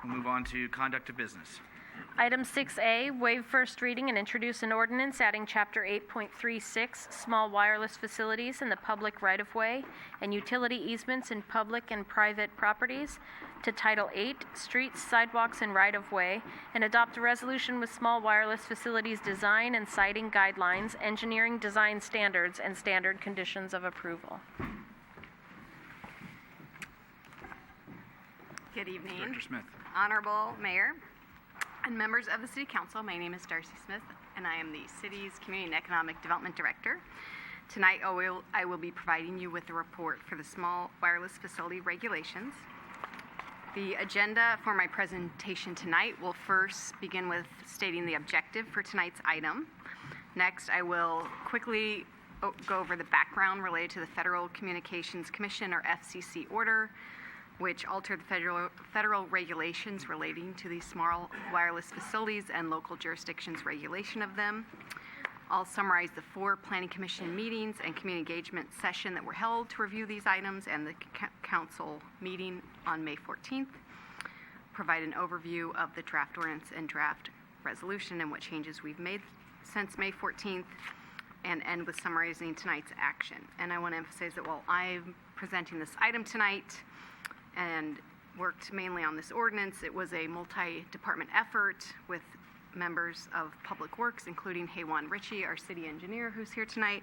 We'll move on to conduct of business. Item 6A, waive first reading and introduce an ordinance adding Chapter 8.36, small wireless facilities in the public right-of-way and utility easements in public and private properties, to Title 8, streets, sidewalks, and right-of-way, and adopt a resolution with small wireless facilities design and siting guidelines, engineering design standards, and standard conditions of approval. Good evening. Director Smith. Honorable Mayor and members of the City Council, my name is Darcy Smith, and I am the city's Community and Economic Development Director. Tonight, I will be providing you with a report for the small wireless facility regulations. The agenda for my presentation tonight will first begin with stating the objective for tonight's item. Next, I will quickly go over the background related to the Federal Communications Commission, or FCC, order, which altered the federal regulations relating to these small wireless facilities and local jurisdictions' regulation of them. I'll summarize the 4 Planning Commission meetings and community engagement session that were held to review these items and the council meeting on May 14th. Provide an overview of the draft ordinance and draft resolution and what changes we've made since May 14th, and end with summarizing tonight's action. And I want to emphasize that while I'm presenting this item tonight and worked mainly on this ordinance, it was a multi-department effort with members of Public Works, including Haywan Ritchie, our city engineer who's here tonight,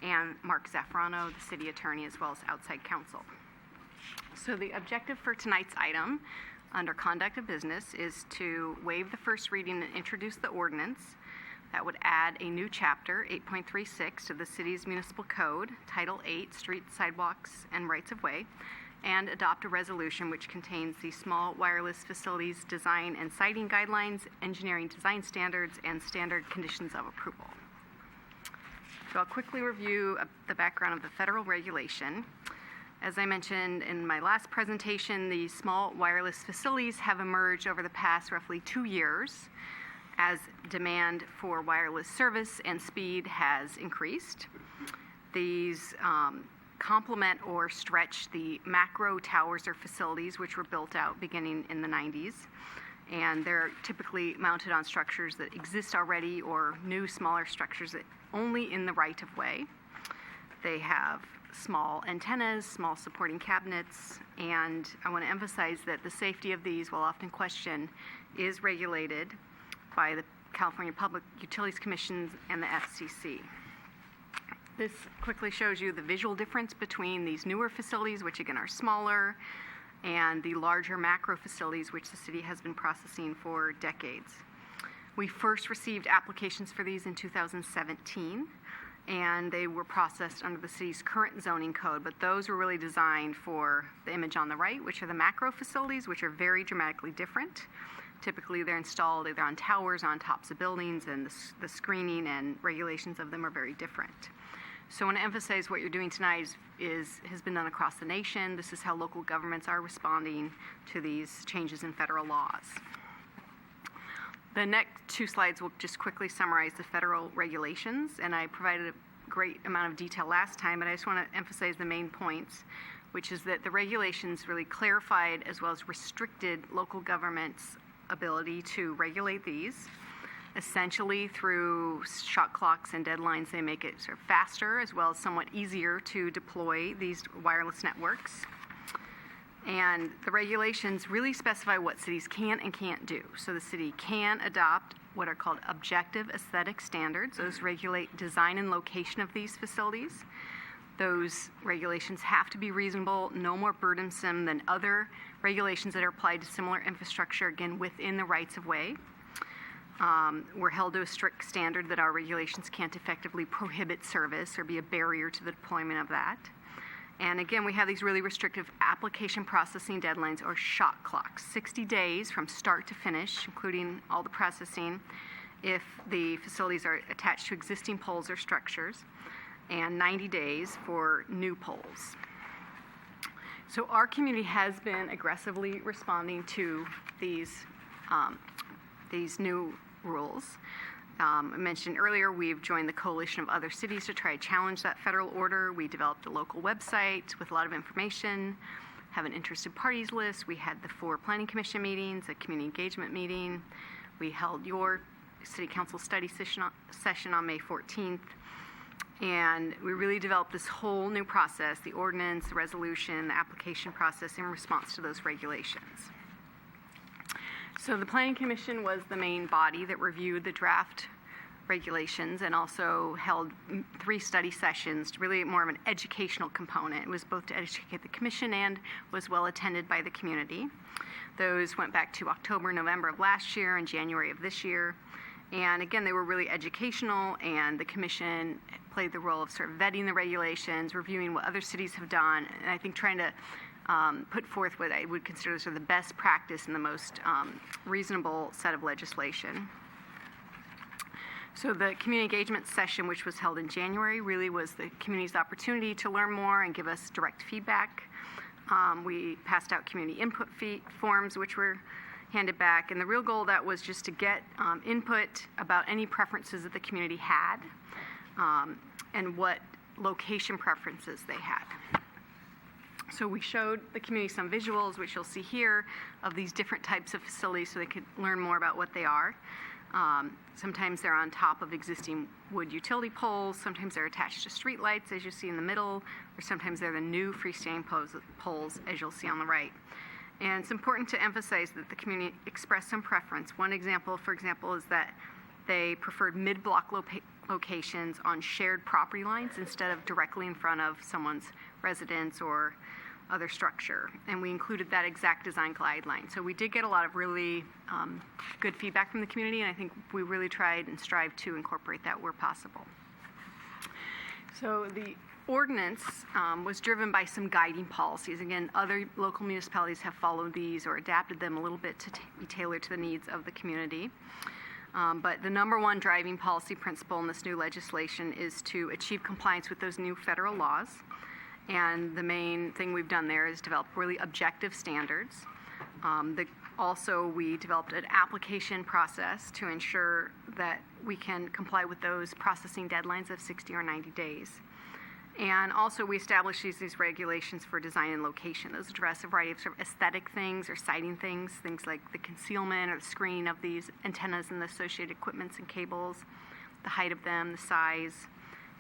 and Mark Zafrano, the city attorney, as well as outside counsel. So the objective for tonight's item under conduct of business is to waive the first reading and introduce the ordinance that would add a new chapter, 8.36, to the city's municipal code, Title 8, streets, sidewalks, and rights-of-way, and adopt a resolution which contains the small wireless facilities design and siting guidelines, engineering design standards, and standard conditions of approval. So I'll quickly review the background of the federal regulation. As I mentioned in my last presentation, the small wireless facilities have emerged over the past roughly 2 years as demand for wireless service and speed has increased. These complement or stretch the macro towers or facilities which were built out beginning in the 90s, and they're typically mounted on structures that exist already or new smaller structures that only in the right-of-way. They have small antennas, small supporting cabinets, and I want to emphasize that the safety of these, while often questioned, is regulated by the California Public Utilities Commission and the FCC. This quickly shows you the visual difference between these newer facilities, which again are smaller, and the larger macro facilities, which the city has been processing for decades. We first received applications for these in 2017, and they were processed under the city's current zoning code, but those were really designed for the image on the right, which are the macro facilities, which are very dramatically different. Typically, they're installed either on towers, on tops of buildings, and the screening and regulations of them are very different. So I want to emphasize what you're doing tonight has been done across the nation. This is how local governments are responding to these changes in federal laws. The next 2 slides will just quickly summarize the federal regulations, and I provided a great amount of detail last time, but I just want to emphasize the main points, which is that the regulations really clarified as well as restricted local governments' ability to regulate these. Essentially, through shot clocks and deadlines, they make it sort of faster as well as somewhat easier to deploy these wireless networks. And the regulations really specify what cities can and can't do. So the city can adopt what are called objective aesthetic standards. Those regulate design and location of these facilities. Those regulations have to be reasonable, no more burdensome than other regulations that are applied to similar infrastructure, again, within the rights-of-way. We're held to a strict standard that our regulations can't effectively prohibit service or be a barrier to the deployment of that. And again, we have these really restrictive application processing deadlines, or shot clocks, 60 days from start to finish, including all the processing, if the facilities are attached to existing poles or structures, and 90 days for new poles. So our community has been aggressively responding to these new rules. I mentioned earlier, we've joined the coalition of other cities to try to challenge that federal order. We developed a local website with a lot of information. have an interested parties list. We had the 4 planning commission meetings, a community engagement meeting. We held your city council study session on May 14th. And we really developed this whole new process, the ordinance, the resolution, the application process in response to those regulations. So the Planning Commission was the main body that reviewed the draft regulations and also held 3 study sessions, really more of an educational component. It was both to educate the commission and was well attended by the community. Those went back to October, November of last year and January of this year. And again, they were really educational, and the commission played the role of sort of vetting the regulations, reviewing what other cities have done, and I think trying to put forth what I would consider sort of the best practice and the most reasonable set of legislation. So the community engagement session, which was held in January, really was the community's opportunity to learn more and give us direct feedback. We passed out community input forms, which were handed back, and the real goal of that was just to get input about any preferences that the community had and what location preferences they had. So we showed the community some visuals, which you'll see here, of these different types of facilities so they could learn more about what they are. Sometimes they're on top of existing wood utility poles, sometimes they're attached to street lights, as you see in the middle, or sometimes they're the new freestanding poles, as you'll see on the right. And it's important to emphasize that the community expressed some preference. One example, for example, is that they preferred mid-block locations on shared property lines instead of directly in front of someone's residence or other structure. And we included that exact design guideline. So we did get a lot of really good feedback from the community, and I think we really tried and strived to incorporate that where possible. So the ordinance was driven by some guiding policies. Again, other local municipalities have followed these or adapted them a little bit to be tailored to the needs of the community. But the number one driving policy principle in this new legislation is to achieve compliance with those new federal laws. And the main thing we've done there is develop really objective standards. Also, we developed an application process to ensure that we can comply with those processing deadlines of 60 or 90 days. And also, we established these regulations for design and location. Those address a variety of sort of aesthetic things or siting things like the concealment or the screening of these antennas and the associated equipments and cables, the height of them, the size,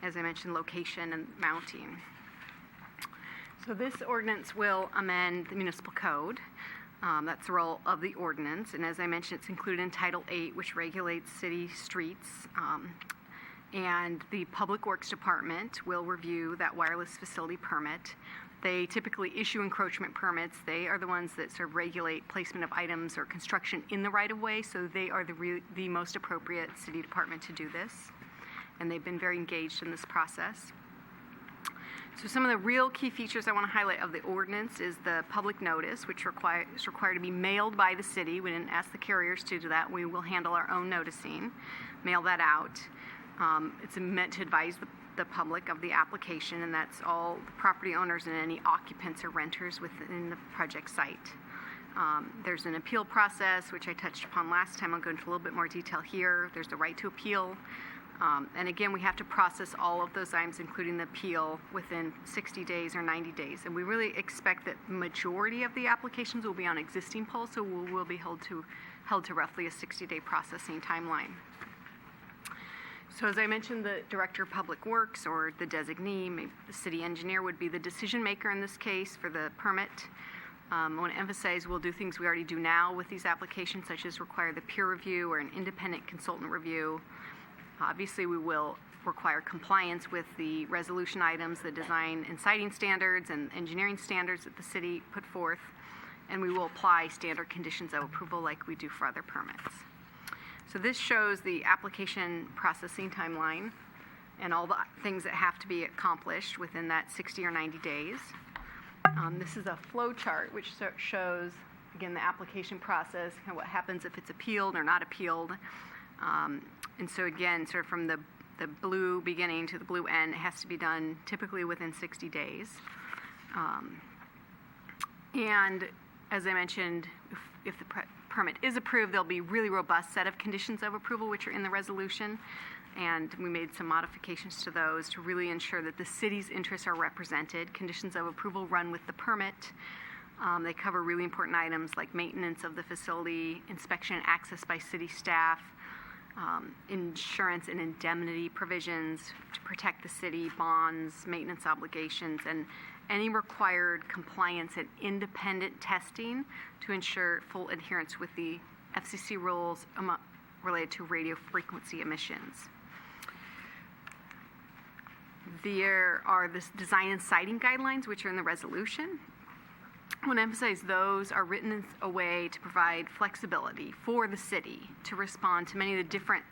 as I mentioned, location and mounting. So this ordinance will amend the municipal code. That's the role of the ordinance. And as I mentioned, it's included in Title 8, which regulates city streets. And the Public Works Department will review that wireless facility permit. They typically issue encroachment permits. They are the ones that sort of regulate placement of items or construction in the right-of-way, so they are the most appropriate city department to do this. And they've been very engaged in this process. So some of the real key features I want to highlight of the ordinance is the public notice, which is required to be mailed by the city. We didn't ask the carriers to do that. We will handle our own noticing, mail that out. It's meant to advise the public of the application, and that's all the property owners and any occupants or renters within the project site. There's an appeal process, which I touched upon last time. I'll go into a little bit more detail here. There's the right to appeal. And again, we have to process all of those items, including the appeal, within 60 days or 90 days. And we really expect that the majority of the applications will be on existing poles, so we'll be held to roughly a 60-day processing timeline. So as I mentioned, the Director of Public Works, or the designee, maybe the city engineer, would be the decision maker in this case for the permit. I want to emphasize we'll do things we already do now with these applications, such as require the peer review or an independent consultant review. Obviously, we will require compliance with the resolution items, the design and siting standards and engineering standards that the city put forth, and we will apply standard conditions of approval like we do for other permits. So this shows the application processing timeline and all the things that have to be accomplished within that 60 or 90 days. This is a flow chart which shows, again, the application process, and what happens if it's appealed or not appealed. And so again, sort of from the blue beginning to the blue end, it has to be done typically within 60 days. And as I mentioned, if the permit is approved, there'll be a really robust set of conditions of approval, which are in the resolution. And we made some modifications to those to really ensure that the city's interests are represented. Conditions of approval run with the permit. They cover really important items like maintenance of the facility, inspection and access by city staff, insurance and indemnity provisions to protect the city, bonds, maintenance obligations, and any required compliance and independent testing to ensure full adherence with the FCC rules related to radio frequency emissions. There are the design and siting guidelines, which are in the resolution. I want to emphasize those are written in a way to provide flexibility for the city to respond to many of the different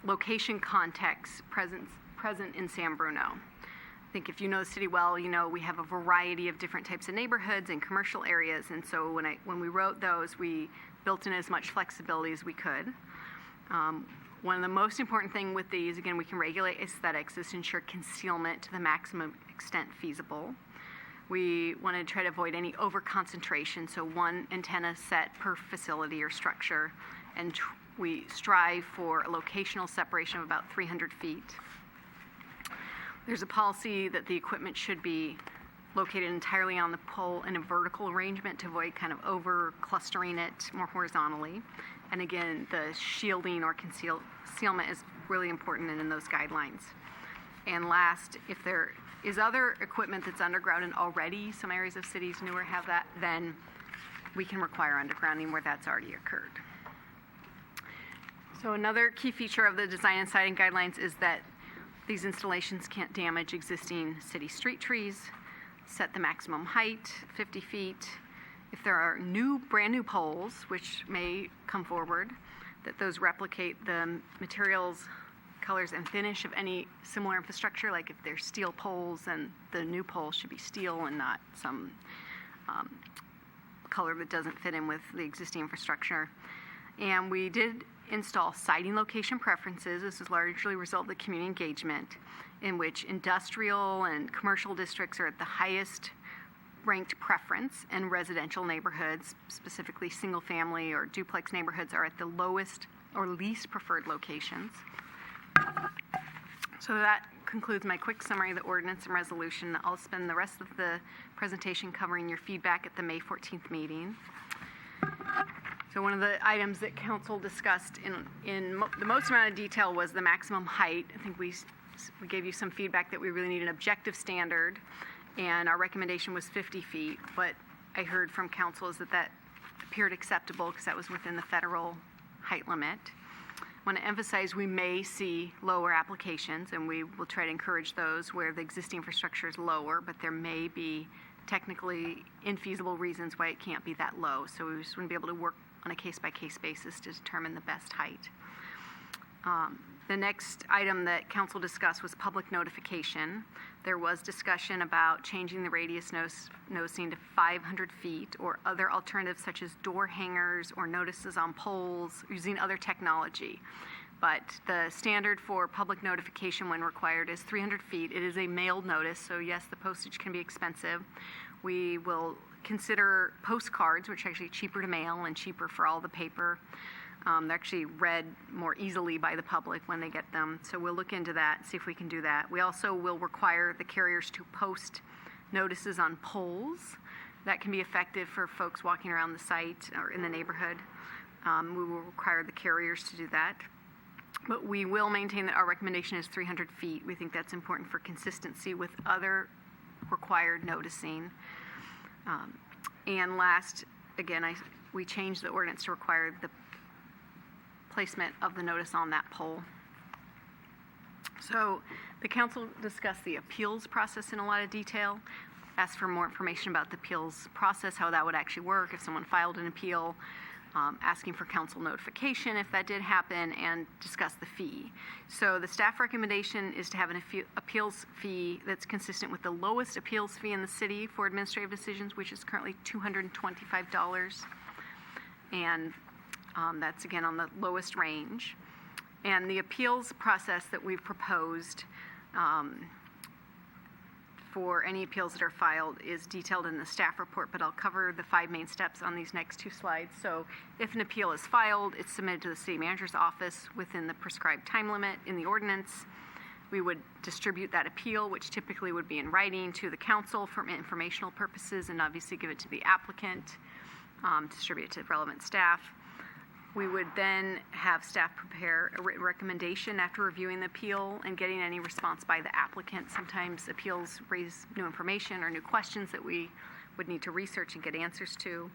location contexts present in San Bruno. I think if you know the city well, you know we have a variety of different types of neighborhoods and commercial areas, and so when we wrote those, we built in as much flexibility as we could. One of the most important thing with these, again, we can regulate aesthetics, is to ensure concealment to the maximum extent feasible. We want to try to avoid any over-concentration, so one antenna set per facility or structure, and we strive for a locational separation of about 300 feet. There's a policy that the equipment should be located entirely on the pole in a vertical arrangement to avoid kind of over-clustering it more horizontally. And again, the shielding or concealment is really important in those guidelines. And last, if there is other equipment that's underground, and already some areas of cities newer have that, then we can require undergrounding where that's already occurred. So another key feature of the design and siting guidelines is that these installations can't damage existing city street trees, set the maximum height, 50 feet. If there are brand new poles, which may come forward, that those replicate the materials, colors, and finish of any similar infrastructure, like if they're steel poles, then the new pole should be steel and not some color that doesn't fit in with the existing infrastructure. And we did install siting location preferences. This is largely a result of the community engagement, in which industrial and commercial districts are at the highest ranked preference, and residential neighborhoods, specifically single family or duplex neighborhoods, are at the lowest or least preferred locations. So that concludes my quick summary of the ordinance and resolution. I'll spend the rest of the presentation covering your feedback at the May 14th meeting. So one of the items that council discussed in the most amount of detail was the maximum height. I think we gave you some feedback that we really need an objective standard, and our recommendation was 50 feet. What I heard from council is that appeared acceptable because that was within the federal height limit. I want to emphasize we may see lower applications, and we will try to encourage those where the existing infrastructure is lower, but there may be technically infeasible reasons why it can't be that low. So we just want to be able to work on a case-by-case basis to determine the best height. The next item that council discussed was public notification. There was discussion about changing the radius noticing to 500 feet or other alternatives such as door hangers or notices on poles using other technology. But the standard for public notification when required is 300 feet. It is a mailed notice, so yes, the postage can be expensive. We will consider postcards, which are actually cheaper to mail and cheaper for all the paper. They're actually read more easily by the public when they get them. So we'll look into that, see if we can do that. We also will require the carriers to post notices on poles. That can be effective for folks walking around the site or in the neighborhood. We will require the carriers to do that. But we will maintain that our recommendation is 300 feet. We think that's important for consistency with other required noticing. And last, again, we changed the ordinance to require the placement of the notice on that pole. So the council discussed the appeals process in a lot of detail, asked for more information about the appeals process, how that would actually work if someone filed an appeal, asking for council notification if that did happen, and discuss the fee. So the staff recommendation is to have an appeals fee that's consistent with the lowest appeals fee in the city for administrative decisions, which is currently $225. And that's, again, on the lowest range. And the appeals process that we've proposed for any appeals that are filed is detailed in the staff report, but I'll cover the 5 main steps on these next 2 slides. So if an appeal is filed, it's submitted to the city manager's office within the prescribed time limit in the ordinance. We would distribute that appeal, which typically would be in writing, to the council for informational purposes, and obviously give it to the applicant, distribute it to relevant staff. We would then have staff prepare a written recommendation after reviewing the appeal and getting any response by the applicant. Sometimes appeals raise new information or new questions that we would need to research and get answers to.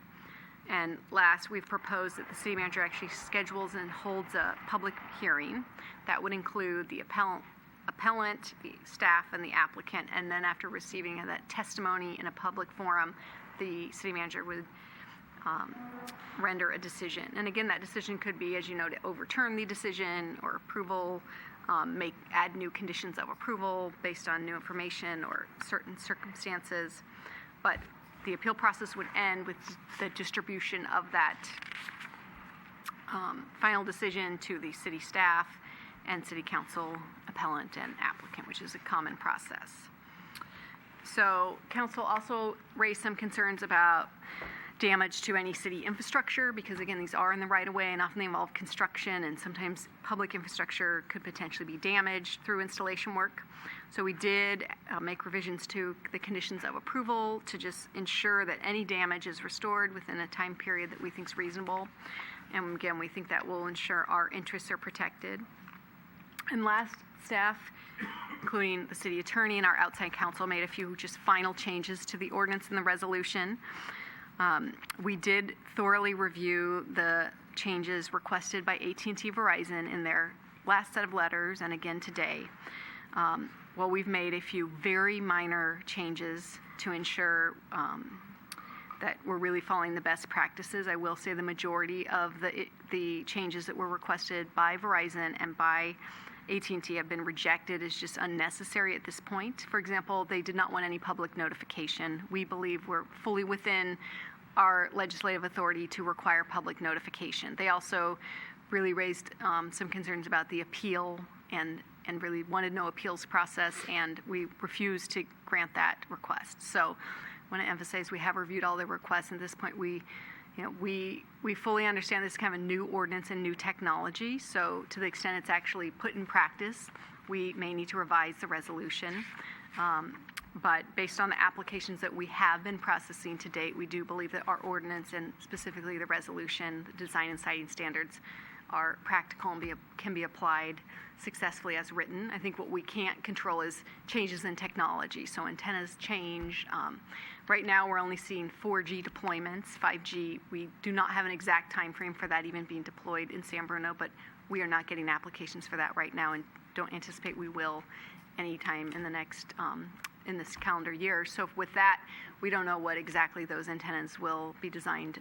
And last, we've proposed that the city manager actually schedules and holds a public hearing. That would include the appellant, the staff, and the applicant. And then after receiving that testimony in a public forum, the city manager would render a decision. And again, that decision could be, as you know, to overturn the decision or approval, add new conditions of approval based on new information or certain circumstances. But the appeal process would end with the distribution of that final decision to the city staff and city council, appellant, and applicant, which is a common process. So council also raised some concerns about damage to any city infrastructure, because again, these are in the right of way and often they involve construction, and sometimes public infrastructure could potentially be damaged through installation work. So we did make revisions to the conditions of approval to just ensure that any damage is restored within a time period that we think is reasonable. And again, we think that will ensure our interests are protected. And last, staff, including the city attorney and our outside counsel, made a few just final changes to the ordinance and the resolution. We did thoroughly review the changes requested by AT&T Verizon in their last set of letters and again today. Well, we've made a few very minor changes to ensure that we're really following the best practices. I will say the majority of the changes that were requested by Verizon and by AT&T have been rejected as just unnecessary at this point. For example, they did not want any public notification. We believe we're fully within our legislative authority to require public notification. They also really raised some concerns about the appeal and really wanted no appeals process, and we refused to grant that request. So I want to emphasize we have reviewed all the requests, and at this point we fully understand this is kind of a new ordinance and new technology, so to the extent it's actually put in practice, we may need to revise the resolution. But based on the applications that we have been processing to date, we do believe that our ordinance and specifically the resolution, the design and siting standards, are practical and can be applied successfully as written. I think what we can't control is changes in technology. So antennas change. Right now we're only seeing 4G deployments. 5G, we do not have an exact time frame for that even being deployed in San Bruno, but we are not getting applications for that right now and don't anticipate we will anytime in the next in this calendar year. So with that, we don't know what exactly those antennas will be designed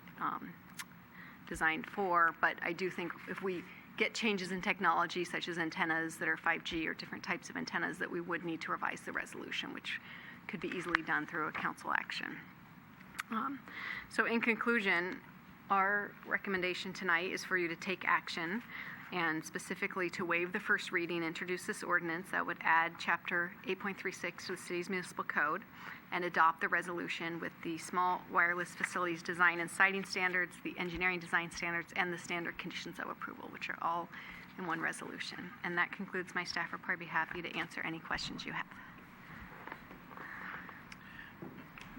for, but I do think if we get changes in technology such as antennas that are 5G or different types of antennas, that we would need to revise the resolution, which could be easily done through a council action. So in conclusion, our recommendation tonight is for you to take action and specifically to waive the first reading, introduce this ordinance that would add Chapter 8.36 to the city's municipal code, and adopt the resolution with the small wireless facilities design and siting standards, the engineering design standards, and the standard conditions of approval, which are all in one resolution. And that concludes. My staff will probably be happy to answer any questions you have.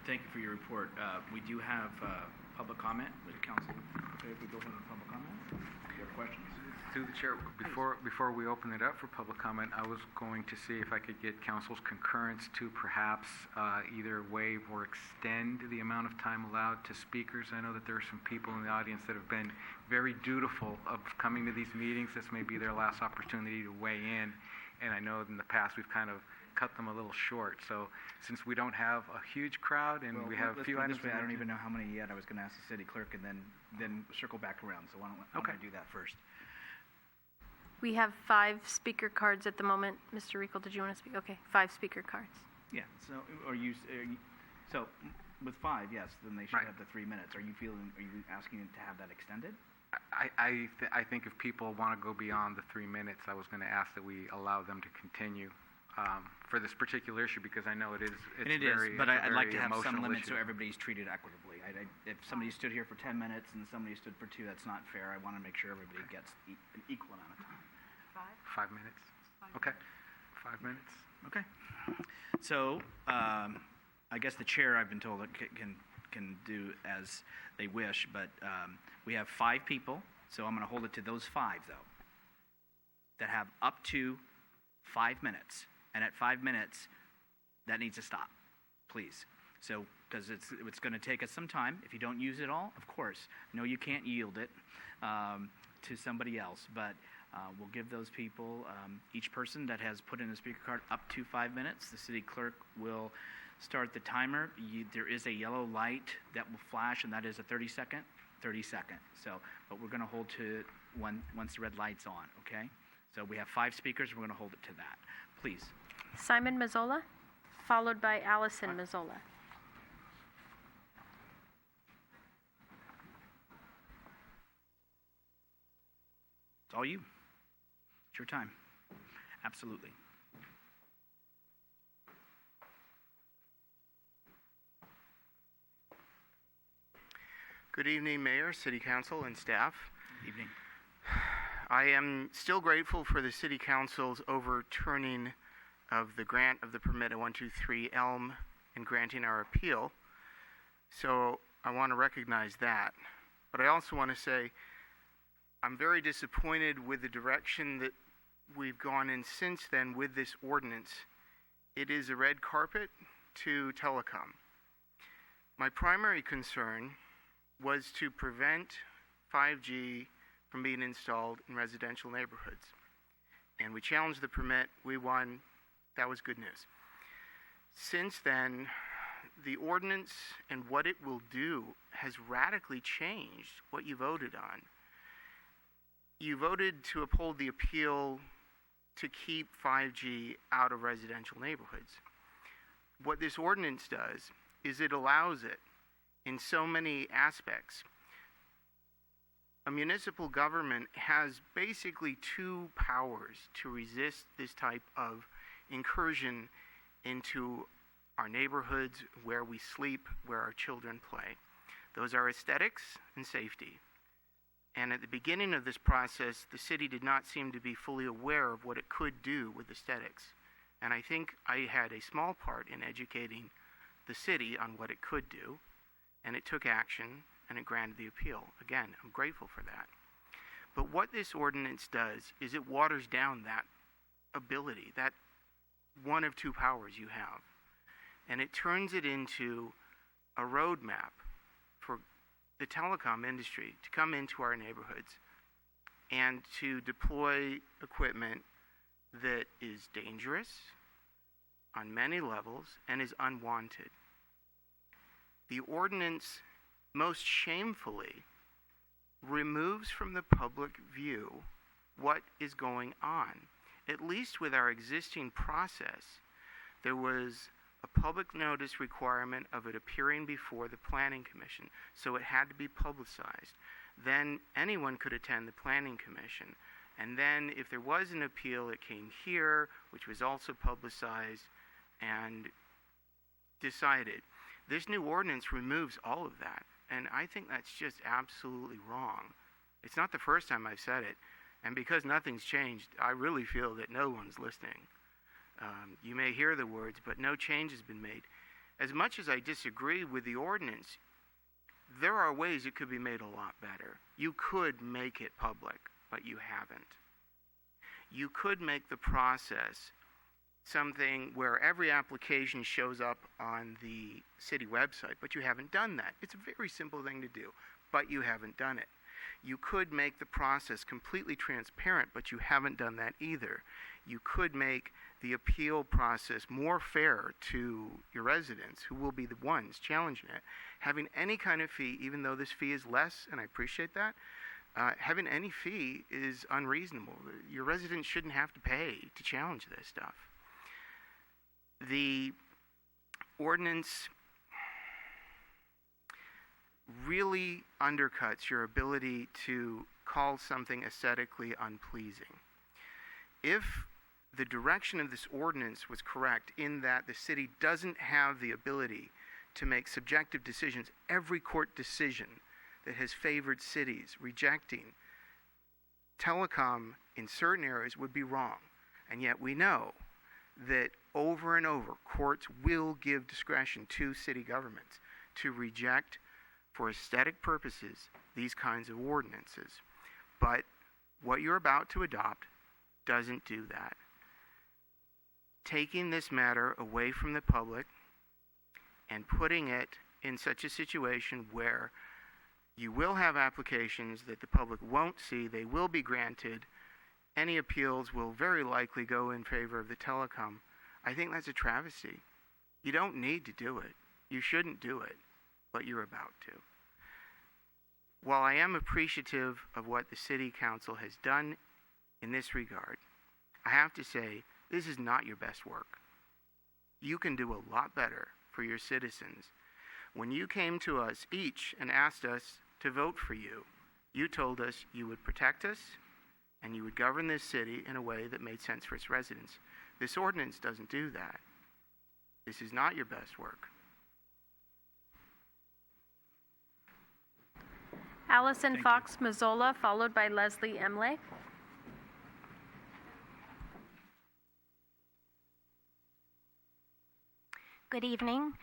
Thank you for your report. We do have public comment with council. Okay, if we go ahead with public comment, if you have questions. Through the chair, before we open it up for public comment, I was going to see if I could get council's concurrence to perhaps either waive or extend the amount of time allowed to speakers. I know that there are some people in the audience that have been very dutiful of coming to these meetings. This may be their last opportunity to weigh in, and I know in the past we've kind of cut them a little short. So since we don't have a huge crowd and we have a few items, I don't even know how many yet. I was going to ask the city clerk and then circle back around. So why don't I do that first? We have 5 speaker cards at the moment. Mr. Rico, did you want to speak? Okay, 5 speaker cards. Yeah. So so with 5, yes, then they should Right. have the 3 minutes. Are you asking to have that extended? I think if people want to go beyond the 3 minutes, I was going to ask that we allow them to continue for this particular issue, because I know it's very, but I'd like to have some emotional limits issue. so everybody's treated equitably. If somebody stood here for 10 minutes and somebody stood for 2, that's not fair. I want to make sure everybody gets an equal amount of time. 5 minutes. Okay. 5 minutes. Okay. So, I guess the chair, I've been told, can do as they wish, but we have 5 people, so I'm going to hold it to those 5, though, that have up to 5 minutes. And at 5 minutes, that needs to stop, please. So, because it's going to take us some time. If you don't use it all, of course. No, you can't yield it to somebody else, but we'll give those people, each person that has put in a speaker card, up to 5 minutes. The city clerk will start the timer. There is a yellow light that will flash, and that is a 30-second. So, but we're going to hold to once the red light's on, okay? So we have 5 speakers. We're going to hold it to that. Please. Simon Mazzola, followed by Allison Mazzola. It's all you. It's your time. Absolutely. Good evening, Mayor, City Council, and staff. Good evening. I am still grateful for the City Council's overturning of the grant of the permit at 123 Elm and granting our appeal. So I want to recognize that. But I also want to say I'm very disappointed with the direction that we've gone in since then with this ordinance. It is a red carpet to telecom. My primary concern was to prevent 5G from being installed in residential neighborhoods. And we challenged the permit, we won, that was good news. Since then, the ordinance and what it will do has radically changed what you voted on. You voted to uphold the appeal to keep 5G out of residential neighborhoods. What this ordinance does is it allows it in so many aspects. A municipal government has basically 2 powers to resist this type of incursion into our neighborhoods, where we sleep, where our children play. Those are aesthetics and safety. And at the beginning of this process, the city did not seem to be fully aware of what it could do with aesthetics. And I think I had a small part in educating the city on what it could do, and it took action, and it granted the appeal. Again, I'm grateful for that. But what this ordinance does is it waters down that ability, that one of 2 powers you have, and it turns it into a roadmap for the telecom industry to come into our neighborhoods and to deploy equipment that is dangerous on many levels and is unwanted. The ordinance most shamefully removes from the public view what is going on. At least with our existing process, there was a public notice requirement of it appearing before the Planning Commission, so it had to be publicized. Then anyone could attend the Planning Commission. And then if there was an appeal, it came here, which was also publicized and decided. This new ordinance removes all of that, and I think that's just absolutely wrong. It's not the first time I've said it, and because nothing's changed, I really feel that no one's listening. You may hear the words, but no change has been made. As much as I disagree with the ordinance, there are ways it could be made a lot better. You could make it public, but you haven't. You could make the process something where every application shows up on the city website, but you haven't done that. It's a very simple thing to do, but you haven't done it. You could make the process completely transparent, but you haven't done that either. You could make the appeal process more fair to your residents, who will be the ones challenging it. Having any kind of fee, even though this fee is less, and I appreciate that, having any fee is unreasonable. Your residents shouldn't have to pay to challenge this stuff. The ordinance really undercuts your ability to call something aesthetically unpleasing. If the direction of this ordinance was correct in that the city doesn't have the ability to make subjective decisions, every court decision that has favored cities rejecting telecom in certain areas would be wrong. And yet we know that over and over, courts will give discretion to city governments to reject, for aesthetic purposes, these kinds of ordinances. But what you're about to adopt doesn't do that. Taking this matter away from the public and putting it in such a situation where you will have applications that the public won't see, they will be granted, any appeals will very likely go in favor of the telecom. I think that's a travesty. You don't need to do it. You shouldn't do it, but you're about to. While I am appreciative of what the City Council has done in this regard, I have to say, this is not your best work. You can do a lot better for your citizens. When you came to us each and asked us to vote for you, you told us you would protect us and you would govern this city in a way that made sense for its residents. This ordinance doesn't do that. This is not your best work. Allison Thank Fox Mazzola, followed by Leslie Emle. Good evening.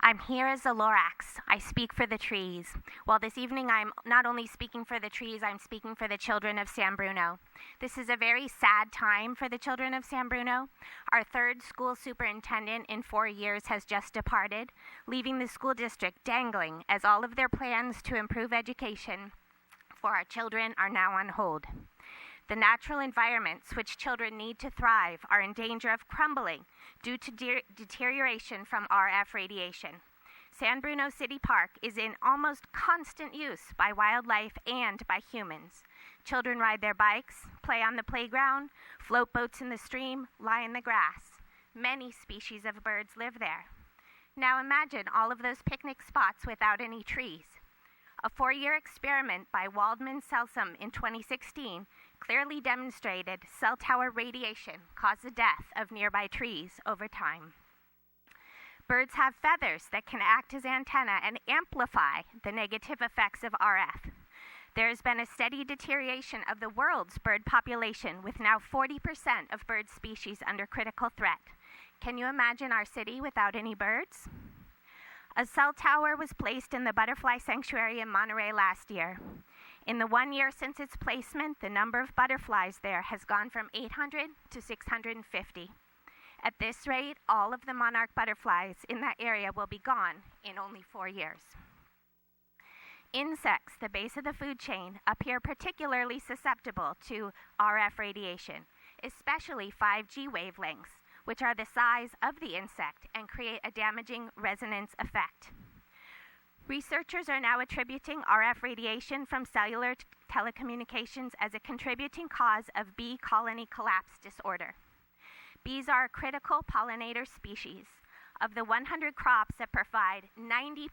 I'm here as a Lorax. I speak for the trees. Well, this evening I'm not only speaking for the trees, I'm speaking for the children of San Bruno. This is a very sad time for the children of San Bruno. Our third school superintendent in 4 years has just departed, leaving the school district dangling as all of their plans to improve education for our children are now on hold. The natural environments which children need to thrive are in danger of crumbling due to deterioration from RF radiation. San Bruno City Park is in almost constant use by wildlife and by humans. Children ride their bikes, play on the playground, float boats in the stream, lie in the grass. Many species of birds live there. Now imagine all of those picnic spots without any trees. A 4-year experiment by Waldman Celsum in 2016 clearly demonstrated cell tower radiation caused the death of nearby trees over time. Birds have feathers that can act as antennae and amplify the negative effects of RF. There has been a steady deterioration of the world's bird population, with now 40% of bird species under critical threat. Can you imagine our city without any birds? A cell tower was placed in the butterfly sanctuary in Monterey last year. In the 1 year since its placement, the number of butterflies there has gone from 800 to 650. At this rate, all of the monarch butterflies in that area will be gone in only 4 years. Insects, the base of the food chain, appear particularly susceptible to RF radiation, especially 5G wavelengths, which are the size of the insect and create a damaging resonance effect. Researchers are now attributing RF radiation from cellular telecommunications as a contributing cause of bee colony collapse disorder. Bees are a critical pollinator species. Of the 100 crops that provide 90%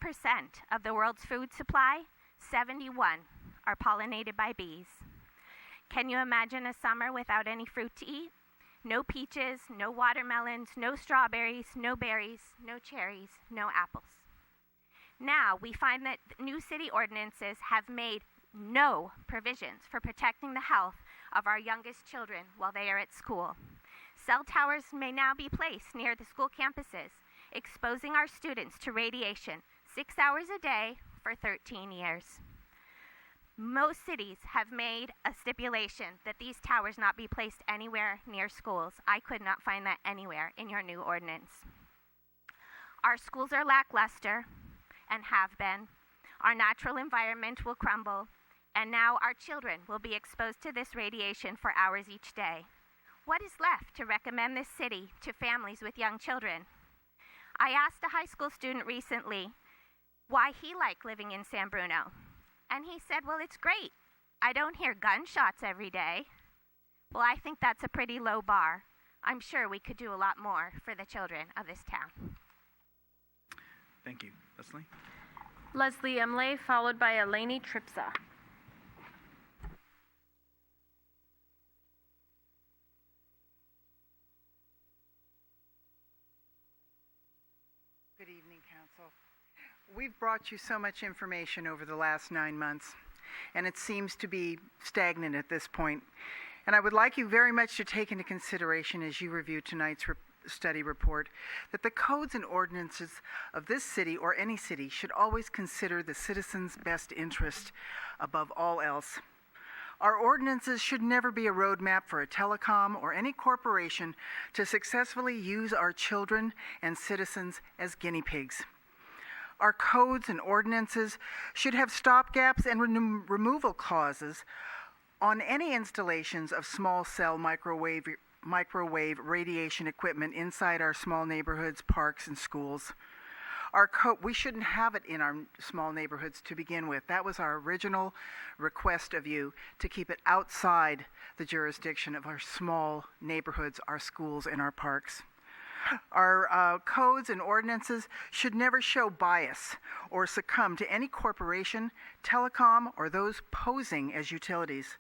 of the world's food supply, 71 are pollinated by bees. Can you imagine a summer without any fruit to eat? No peaches, no watermelons, no strawberries, no berries, no cherries, no apples. Now, we find that new city ordinances have made no provisions for protecting the health of our youngest children while they are at school. Cell towers may now be placed near the school campuses, exposing our students to radiation 6 hours a day for 13 years. Most cities have made a stipulation that these towers not be placed anywhere near schools. I could not find that anywhere in your new ordinance. Our schools are lackluster and have been. Our natural environment will crumble, and now our children will be exposed to this radiation for hours each day. What is left to recommend this city to families with young children? I asked a high school student recently why he liked living in San Bruno. And he said, well, it's great. I don't hear gunshots every day. Well, I think that's a pretty low bar. I'm sure we could do a lot more for the children of this town. Thank you. Leslie? Leslie Emle, followed by Eleni Tripsa. Good evening, Council. We've brought you so much information over the last 9 months, and it seems to be stagnant at this point. And I would like you very much to take into consideration as you review tonight's study report that the codes and ordinances of this city or any city should always consider the citizens' best interest above all else. Our ordinances should never be a roadmap for a telecom or any corporation to successfully use our children and citizens as guinea pigs. Our codes and ordinances should have stopgaps and removal clauses on any installations of small cell microwave radiation equipment inside our small neighborhoods, parks, and schools. We shouldn't have it in our small neighborhoods to begin with. That was our original request of you, to keep it outside the jurisdiction of our small neighborhoods, our schools, and our parks. Our codes and ordinances should never show bias or succumb to any corporation, telecom, or those posing as utilities.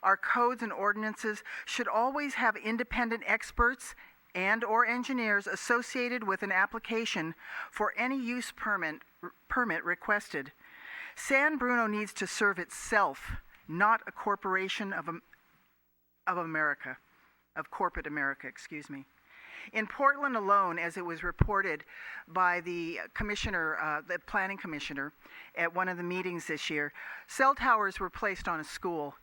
Our codes and ordinances should always have independent experts and or engineers associated with an application for any use permit requested. San Bruno needs to serve itself, not a corporation of corporate America, excuse me. In Portland alone, as it was reported by the commissioner, the planning commissioner, at one of the meetings this year, cell towers were placed on a school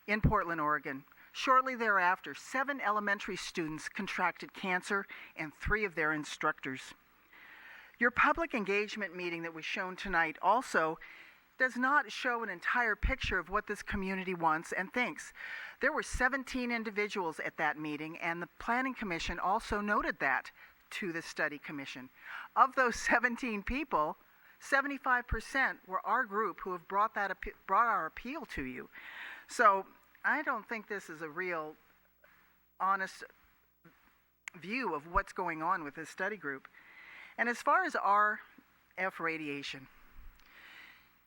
in Portland, Oregon. Shortly thereafter, 7 elementary students contracted cancer and 3 of their instructors. Your public engagement meeting that was shown tonight also does not show an entire picture of what this community wants and thinks. There were 17 individuals at that meeting, and the Planning Commission also noted that to the Study Commission. Of those 17 people, 75% were our group who have brought our appeal to you. So I don't think this is a real honest view of what's going on with this study group. And as far as RF radiation,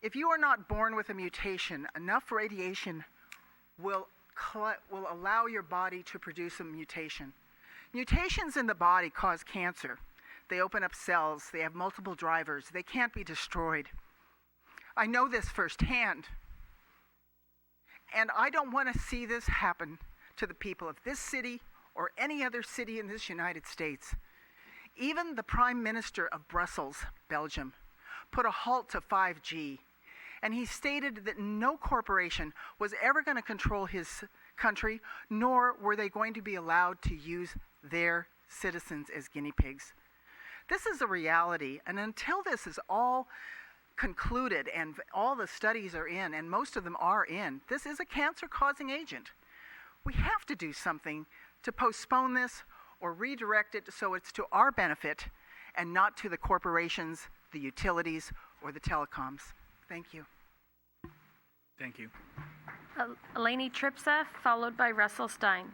if you are not born with a mutation, enough radiation will allow your body to produce a mutation. Mutations in the body cause cancer. They open up cells. They have multiple drivers. They can't be destroyed. I know this firsthand. And I don't want to see this happen to the people of this city or any other city in this United States. Even the Prime Minister of Brussels, Belgium, put a halt to 5G. And he stated that no corporation was ever going to control his country, nor were they going to be allowed to use their citizens as guinea pigs. This is a reality, and until this is all concluded and all the studies are in, and most of them are in, this is a cancer-causing agent. We have to do something to postpone this or redirect it so it's to our benefit and not to the corporations, the utilities, or the telecoms. Thank you. Thank you. Eleni Tripsa, followed by Russell Stein.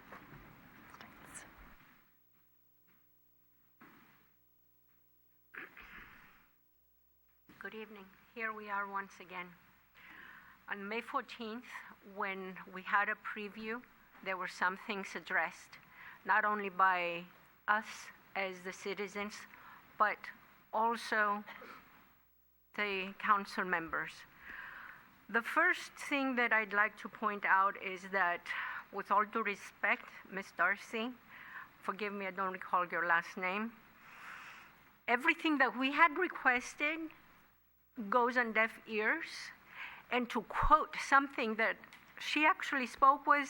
Good evening. Here we are once again. On May 14th, when we had a preview, there were some things addressed, not only by us as the citizens, but also the council members. The first thing that I'd like to point out is that, with all due respect, Ms. Darcy, forgive me, I don't recall your last name, everything that we had requested goes on deaf ears. And to quote something that she actually spoke was,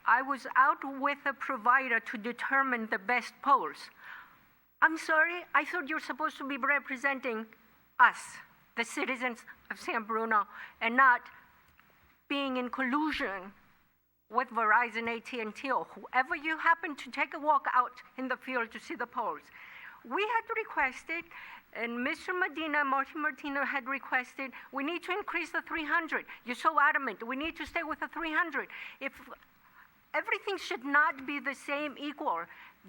I was out with a provider to determine the best poles. I'm sorry, I thought you're supposed to be representing us, the citizens of San Bruno, and not being in collusion with Verizon, AT&T, or whoever you happen to take a walk out in the field to see the poles. We had requested, and Mr. Martin Martino had requested, we need to increase the 300. You're so adamant, we need to stay with the 300. If everything should not be the same equal,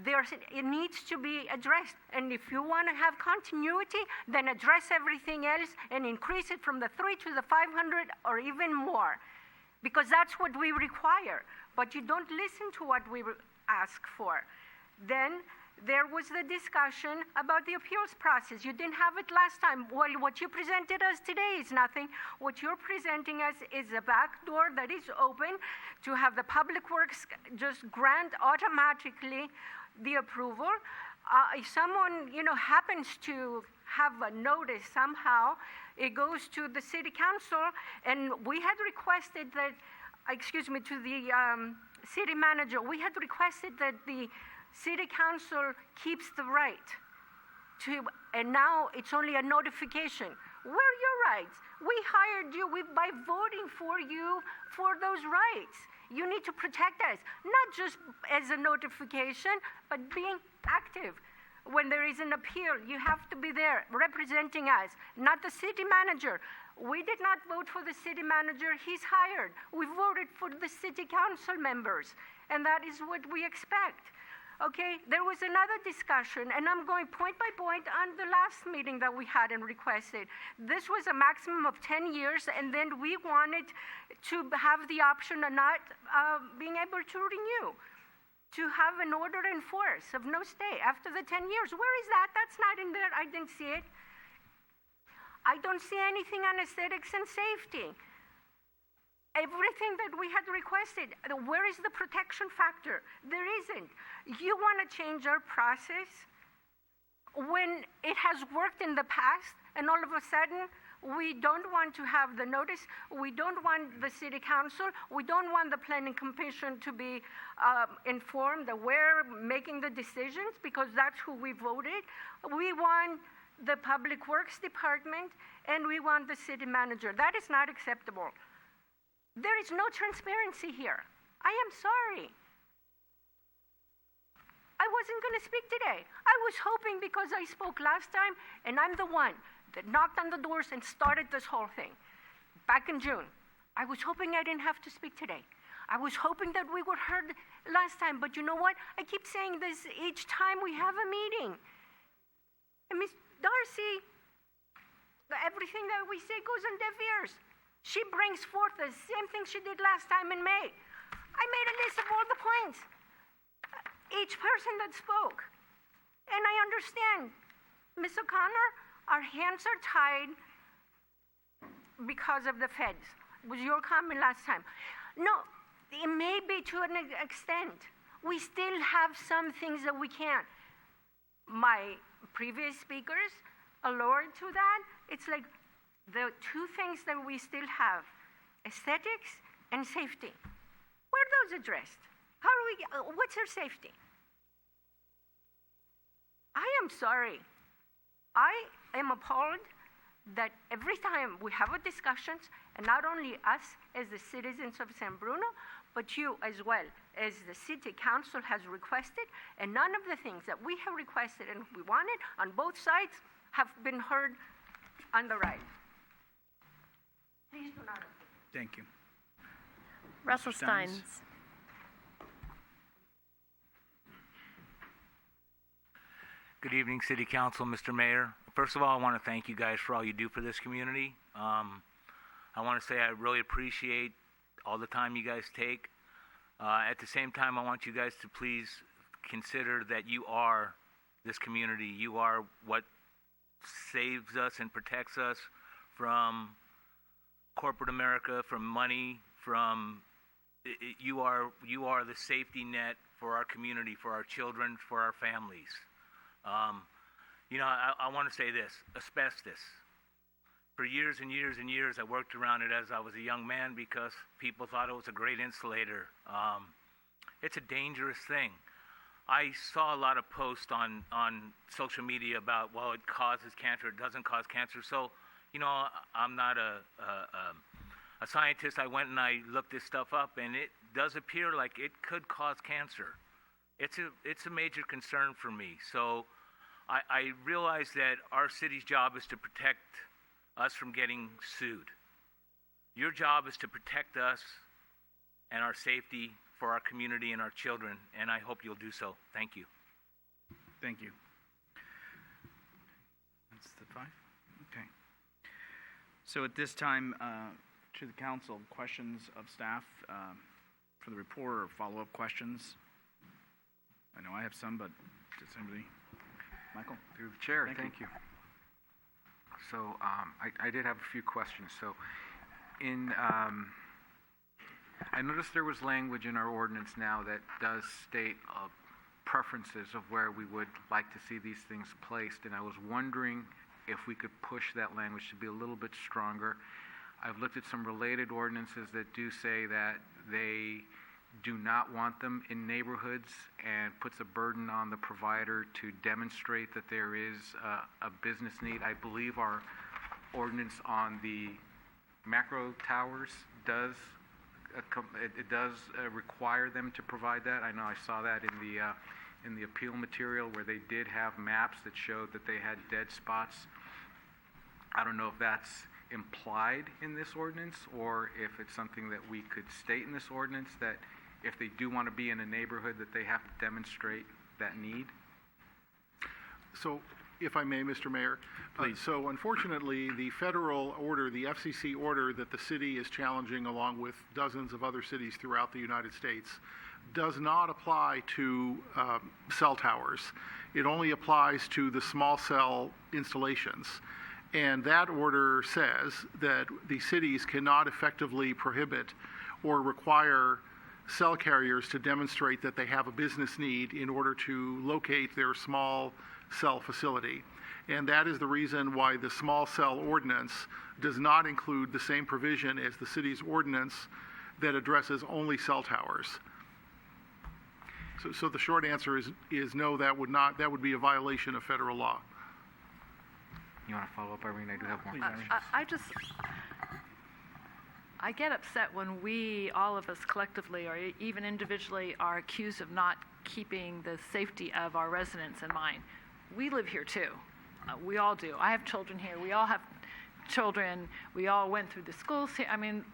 it needs to be addressed. And if you want to have continuity, then address everything else and increase it from the 3 to the 500 or even more, because that's what we require. But you don't listen to what we ask for. Then there was the discussion about the appeals process. You didn't have it last time. Well, what you presented us today is nothing. What you're presenting us is a back door that is open to have the public works just grant automatically the approval. If someone, happens to have a notice somehow, it goes to the city council, and we had requested that, to the city manager, we had requested that the city council keeps the right to, and now it's only a notification. Where are your rights? We hired you by voting for you for those rights. You need to protect us, not just as a notification, but being active. When there is an appeal, you have to be there representing us, not the city manager. We did not vote for the city manager, he's hired. We voted for the city council members, and that is what we expect. Okay, there was another discussion, and I'm going point by point on the last meeting that we had and requested. This was a maximum of 10 years, and then we wanted to have the option of not being able to renew, to have an order in force of no stay after the 10 years. Where is that? That's not in there. I didn't see it. I don't see anything on aesthetics and safety. Everything that we had requested, where is the protection factor? There isn't. You want to change our process when it has worked in the past, and all of a sudden, we don't want to have the notice, we don't want the city council, we don't want the planning commission to be informed that we're making the decisions because that's who we voted. We want the public works department, and we want the city manager. That is not acceptable. There is no transparency here. I am sorry. I wasn't going to speak today. I was hoping, because I spoke last time, and I'm the one that knocked on the doors and started this whole thing back in June. I was hoping I didn't have to speak today. I was hoping that we were heard last time, but you know what? I keep saying this each time we have a meeting. And Ms. Darcy, everything that we say goes on deaf ears. She brings forth the same thing she did last time in May. I made a list of all the points, each person that spoke. And I understand, Ms. O'Connor, our hands are tied because of the feds. Was your comment last time? No, it may be to an extent. We still have some things that we can't. My previous speakers allured to that. It's like, the two things that we still have, aesthetics and safety. Where are those addressed? How do we, what's our safety? I am sorry. I am appalled that every time we have a discussions, and not only us as the citizens of San Bruno, but you as well as the city council has requested, and none of the things that we have requested and we wanted on both sides have been heard on the right. Please do not. Thank you. Russell Mr. Steins. Steins. Good evening, City Council, Mr. Mayor. First of all, I want to thank you guys for all you do for this community. I want to say I really appreciate all the time you guys take. At the same time, I want you guys to please consider that you are this community. You are what saves us and protects us from corporate America, from money, from you are the safety net for our community, for our children, for our families. I want to say this, asbestos. For years and years and years, I worked around it as I was a young man because people thought it was a great insulator. It's a dangerous thing. I saw a lot of posts on social media about, well, it causes cancer, it doesn't cause cancer. So, I'm not a scientist. I went and I looked this stuff up, and it does appear like it could cause cancer. It's a major concern for me. So I realize that our city's job is to protect us from getting sued. Your job is to protect us and our safety for our community and our children, and I hope you'll do so. Thank you. Thank you. That's the 5? Okay. So at this time, to the council, questions of staff for the report or follow-up questions? I know I have some, but does anybody? Michael? Through the chair, thank you. So I did have a few questions. So I noticed there was language in our ordinance now that does state preferences of where we would like to see these things placed, and I was wondering if we could push that language to be a little bit stronger. I've looked at some related ordinances that do say that they do not want them in neighborhoods and puts a burden on the provider to demonstrate that there is a business need. I believe our ordinance on the macro towers does require them to provide that. I know I saw that in the appeal material where they did have maps that showed that they had dead spots. I don't know if that's implied in this ordinance or if it's something that we could state in this ordinance that if they do want to be in a neighborhood that they have to demonstrate that need. So, if I may, Mr. Mayor. Please. So unfortunately, the federal order, the FCC order that the city is challenging along with dozens of other cities throughout the United States does not apply to cell towers. It only applies to the small cell installations. And that order says that the cities cannot effectively prohibit or require cell carriers to demonstrate that they have a business need in order to locate their small cell facility. And that is the reason why the small cell ordinance does not include the same provision as the city's ordinance that addresses only cell towers. So the short answer is no, that would be a violation of federal law. You want to follow up, Irene? I do have more. I get upset when we, all of us collectively or even individually, are accused of not keeping the safety of our residents in mind. We live here too. We all do. I have children here. We all have children. We all went through the schools here. I mean,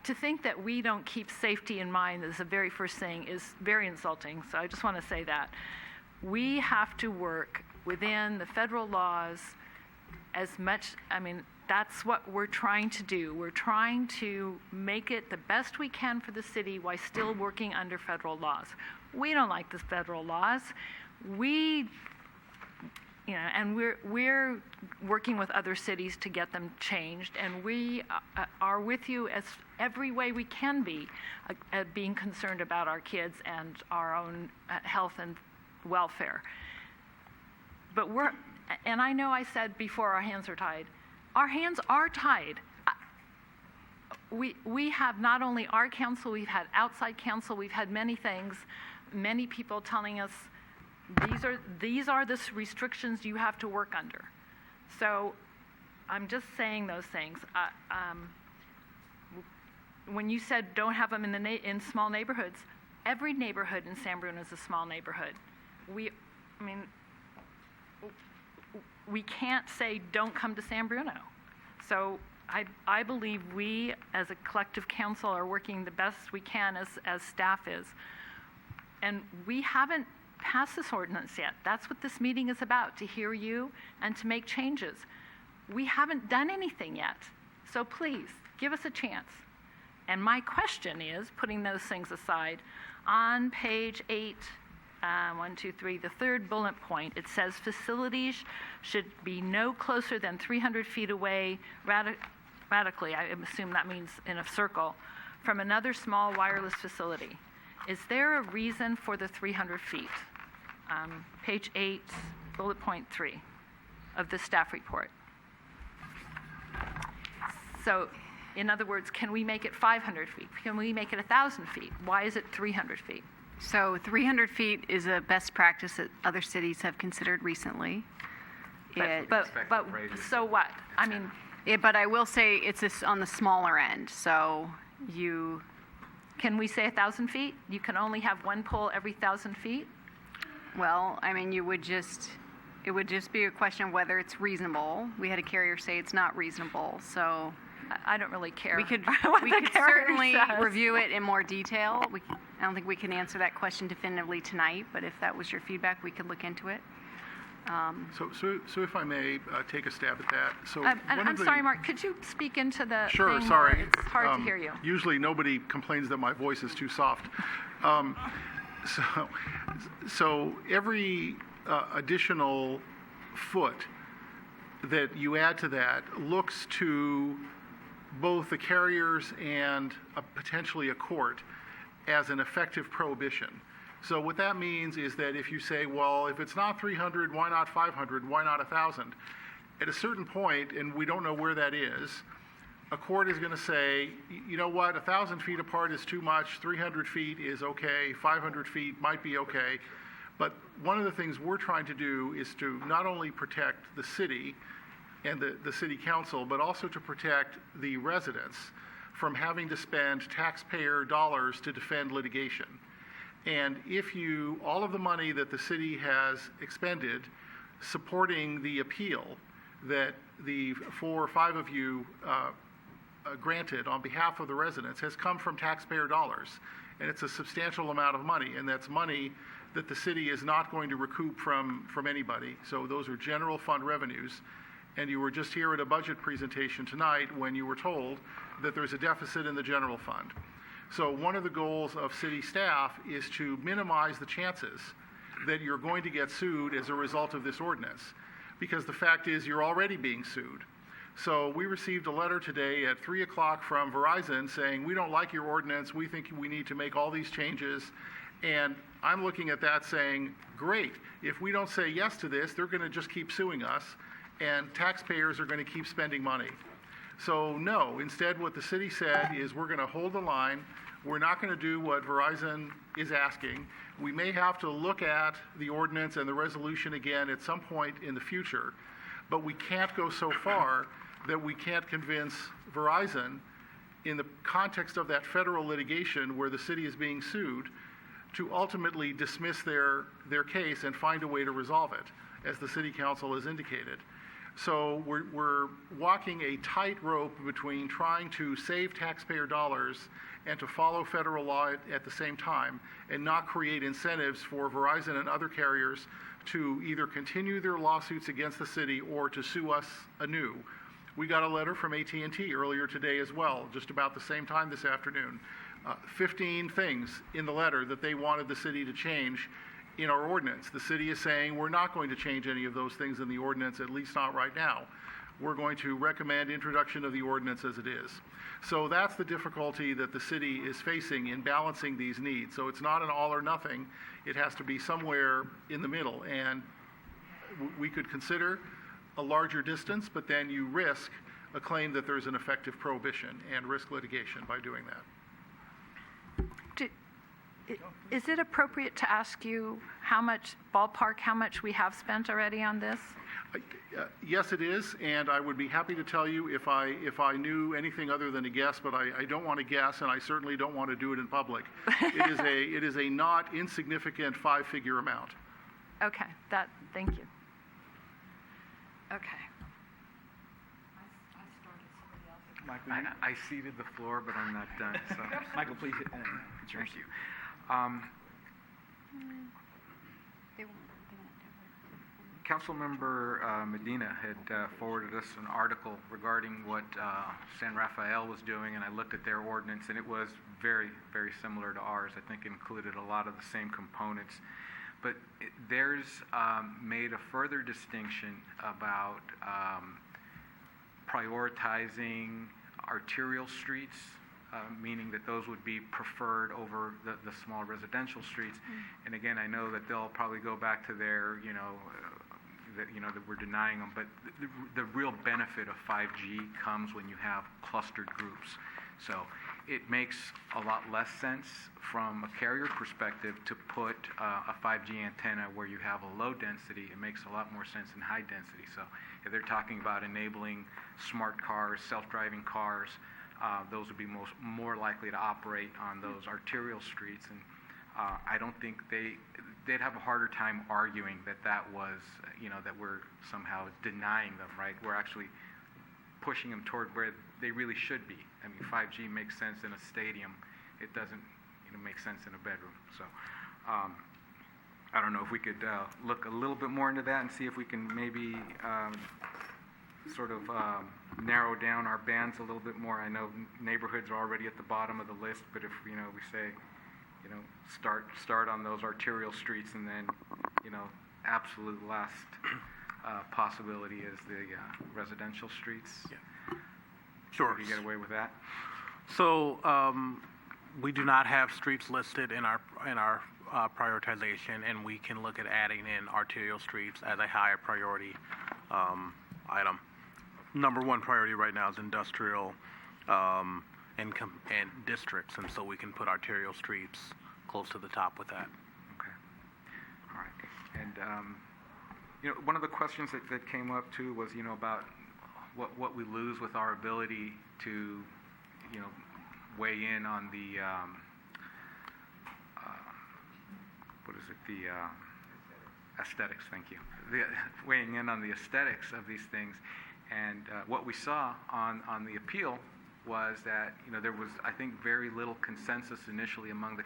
to think that we don't keep safety in mind as the very first thing is very insulting. So I just want to say that. We have to work within the federal laws as much, that's what we're trying to do. We're trying to make it the best we can for the city while still working under federal laws. We don't like the federal laws. And we're working with other cities to get them changed, and we are with you as every way we can be, being concerned about our kids and our own health and welfare. But and I know I said before our hands are tied. Our hands are tied. We have not only our council, we've had outside council, we've had many things, many people telling us these are the restrictions you have to work under. So I'm just saying those things. When you said don't have them in small neighborhoods, every neighborhood in San Bruno is a small neighborhood. We can't say don't come to San Bruno. So I believe we as a collective council are working the best we can as staff is. And we haven't passed this ordinance yet. That's what this meeting is about, to hear you and to make changes. We haven't done anything yet. So please, give us a chance. And my question is, putting those things aside, on page 8, 1, 2, 3, the third bullet point, it says facilities should be no closer than 300 feet away, radically, I assume that means in a circle, from another small wireless facility. Is there a reason for the 300 feet? Page 8, bullet point 3 of the staff report. So, in other words, can we make it 500 feet? Can we make it 1,000 feet? Why is it 300 feet? So 300 feet is a best practice that other cities have considered recently. But so what? But I will say it's on the smaller end. So Can we say 1,000 feet? You can only have one pole every 1,000 feet? Well, it would just be a question of whether it's reasonable. We had a carrier say it's not reasonable, so I don't really care. We could carrier certainly says. review it in more detail. I don't think we can answer that question definitively tonight, but if that was your feedback, we could look into it. So if I may take a stab at that. So I'm sorry, Mark, could you speak into the Sure, thing sorry. more? It's hard to hear you. Usually nobody complains that my voice is too soft. So every additional foot that you add to that looks to both the carriers and potentially a court as an effective prohibition. So what that means is that if you say, well, if it's not 300, why not 500? Why not 1,000? At a certain point, and we don't know where that is, a court is going to say, you know what, 1,000 feet apart is too much, 300 feet is okay, 500 feet might be okay. But one of the things we're trying to do is to not only protect the city and the city council, but also to protect the residents from having to spend taxpayer dollars to defend litigation. And if all of the money that the city has expended supporting the appeal that the 4 or 5 of you granted on behalf of the residents has come from taxpayer dollars. And it's a substantial amount of money, and that's money that the city is not going to recoup from anybody. So those are general fund revenues. And you were just here at a budget presentation tonight when you were told that there's a deficit in the general fund. So one of the goals of city staff is to minimize the chances that you're going to get sued as a result of this ordinance, because the fact is you're already being sued. So we received a letter today at 3 o'clock from Verizon saying, we don't like your ordinance, we think we need to make all these changes. And I'm looking at that saying, great, if we don't say yes to this, they're going to just keep suing us, and taxpayers are going to keep spending money. So no, instead what the city said is we're going to hold the line. We're not going to do what Verizon is asking. We may have to look at the ordinance and the resolution again at some point in the future, but we can't go so far that we can't convince Verizon, in the context of that federal litigation where the city is being sued, to ultimately dismiss their case and find a way to resolve it, as the city council has indicated. So we're walking a tightrope between trying to save taxpayer dollars and to follow federal law at the same time, and not create incentives for Verizon and other carriers to either continue their lawsuits against the city or to sue us anew. We got a letter from AT&T earlier today as well, just about the same time this afternoon. 15 things in the letter that they wanted the city to change in our ordinance. The city is saying we're not going to change any of those things in the ordinance, at least not right now. We're going to recommend introduction of the ordinance as it is. So that's the difficulty that the city is facing in balancing these needs. So it's not an all or nothing. It has to be somewhere in the middle. And we could consider a larger distance, but then you risk a claim that there's an effective prohibition and risk litigation by doing that. Is it appropriate to ask you how much we have spent already on this? Yes, it is, and I would be happy to tell you if I knew anything other than a guess, but I don't want to guess, and I certainly don't want to do it in public. It is a not insignificant 5-figure amount. Okay, thank you. Okay. Michael, I ceded the floor, but I'm not done. So. Michael, please. Thank you. Councilmember Medina had forwarded us an article regarding what San Rafael was doing, and I looked at their ordinance, and it was very, very similar to ours. I think it included a lot of the same components. But theirs made a further distinction about prioritizing arterial streets, meaning that those would be preferred over the small residential streets. And again, I know that they'll probably go back to their, that we're denying them, but the real benefit of 5G comes when you have clustered groups. So it makes a lot less sense from a carrier perspective to put a 5G antenna where you have a low density. It makes a lot more sense in high density. So if they're talking about enabling smart cars, self-driving cars, those would be more likely to operate on those arterial streets. And I don't think they'd have a harder time arguing that was, that we're somehow denying them, right? We're actually pushing them toward where they really should be. I mean, 5G makes sense in a stadium. It doesn't make sense in a bedroom. So I don't know if we could look a little bit more into that and see if we can maybe sort of narrow down our bands a little bit more. I know neighborhoods are already at the bottom of the list, but if we say, start on those arterial streets, and then absolute last possibility is the residential streets. Yeah. Sure. Do you get away with that? So we do not have streets listed in our prioritization, and we can look at adding in arterial streets as a higher priority item. Number one priority right now is industrial and districts, and so we can put arterial streets close to the top with that. Okay. All right. And, one of the questions that came up too was, about what we lose with our ability to, weigh in on the, aesthetics, thank you. Weighing in on the aesthetics of these things. And what we saw on the appeal was that, there was, I think, very little consensus initially among the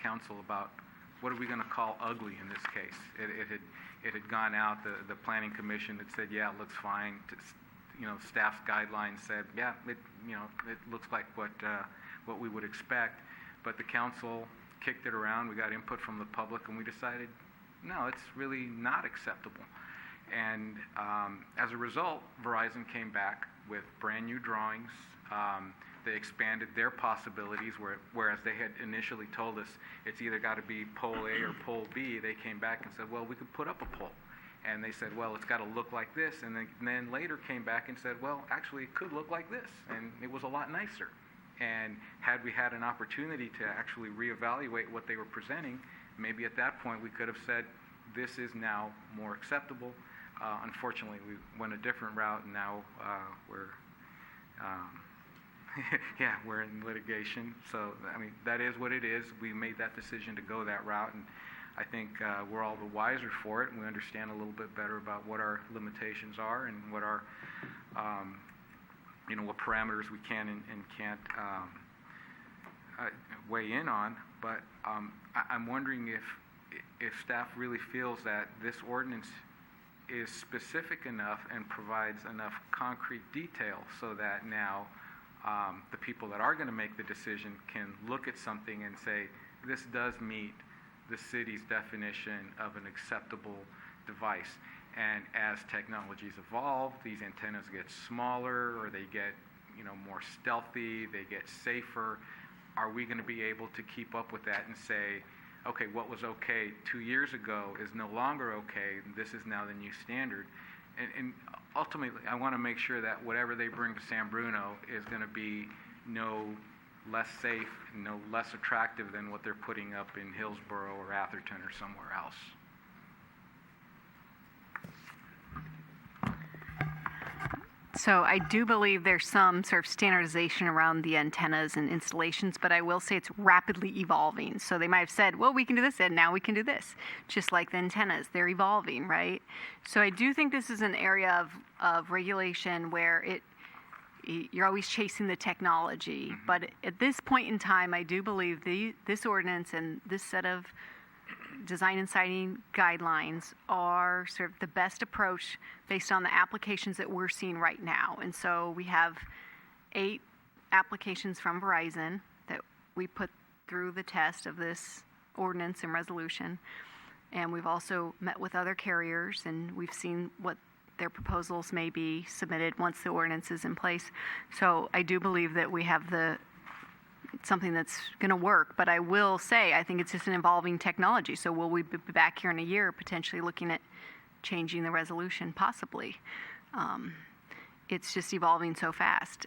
council about what are we going to call ugly in this case. It had gone out, the planning commission had said, yeah, it looks fine. Staff's guidelines said, yeah, it looks like what we would expect. But the council kicked it around. We got input from the public, and we decided, no, it's really not acceptable. And as a result, Verizon came back with brand new drawings. They expanded their possibilities, whereas they had initially told us it's either got to be pole A or pole B. They came back and said, well, we could put up a pole. And they said, well, it's got to look like this. And then later came back and said, well, actually, it could look like this. And it was a lot nicer. And had we had an opportunity to actually reevaluate what they were presenting, maybe at that point we could have said, this is now more acceptable. Unfortunately, we went a different route, and now we're we're in litigation. So, I mean, that is what it is. We made that decision to go that route, and I think we're all the wiser for it, and we understand a little bit better about what our limitations are and what our, what parameters we can and can't weigh in on. But I'm wondering if staff really feels that this ordinance is specific enough and provides enough concrete detail so that now the people that are going to make the decision can look at something and say, this does meet the city's definition of an acceptable device. And as technologies evolve, these antennas get smaller, or they get more stealthy, they get safer. Are we going to be able to keep up with that and say, okay, what was okay 2 years ago is no longer okay, this is now the new standard? And ultimately, I want to make sure that whatever they bring to San Bruno is going to be no less safe, no less attractive than what they're putting up in Hillsborough or Atherton or somewhere else. So I do believe there's some sort of standardization around the antennas and installations, but I will say it's rapidly evolving. So they might have said, well, we can do this, and now we can do this. Just like the antennas, they're evolving, right? So I do think this is an area of regulation where you're always chasing the technology. Mm-hmm. But at this point in time, I do believe this ordinance and this set of design and siting guidelines are sort of the best approach based on the applications that we're seeing right now. And so we have 8 applications from Verizon that we put through the test of this ordinance and resolution. And we've also met with other carriers, and we've seen what their proposals may be submitted once the ordinance is in place. So I do believe that we have something that's going to work. But I will say, I think it's just an evolving technology. So will we be back here in a year potentially looking at changing the resolution? Possibly. It's just evolving so fast.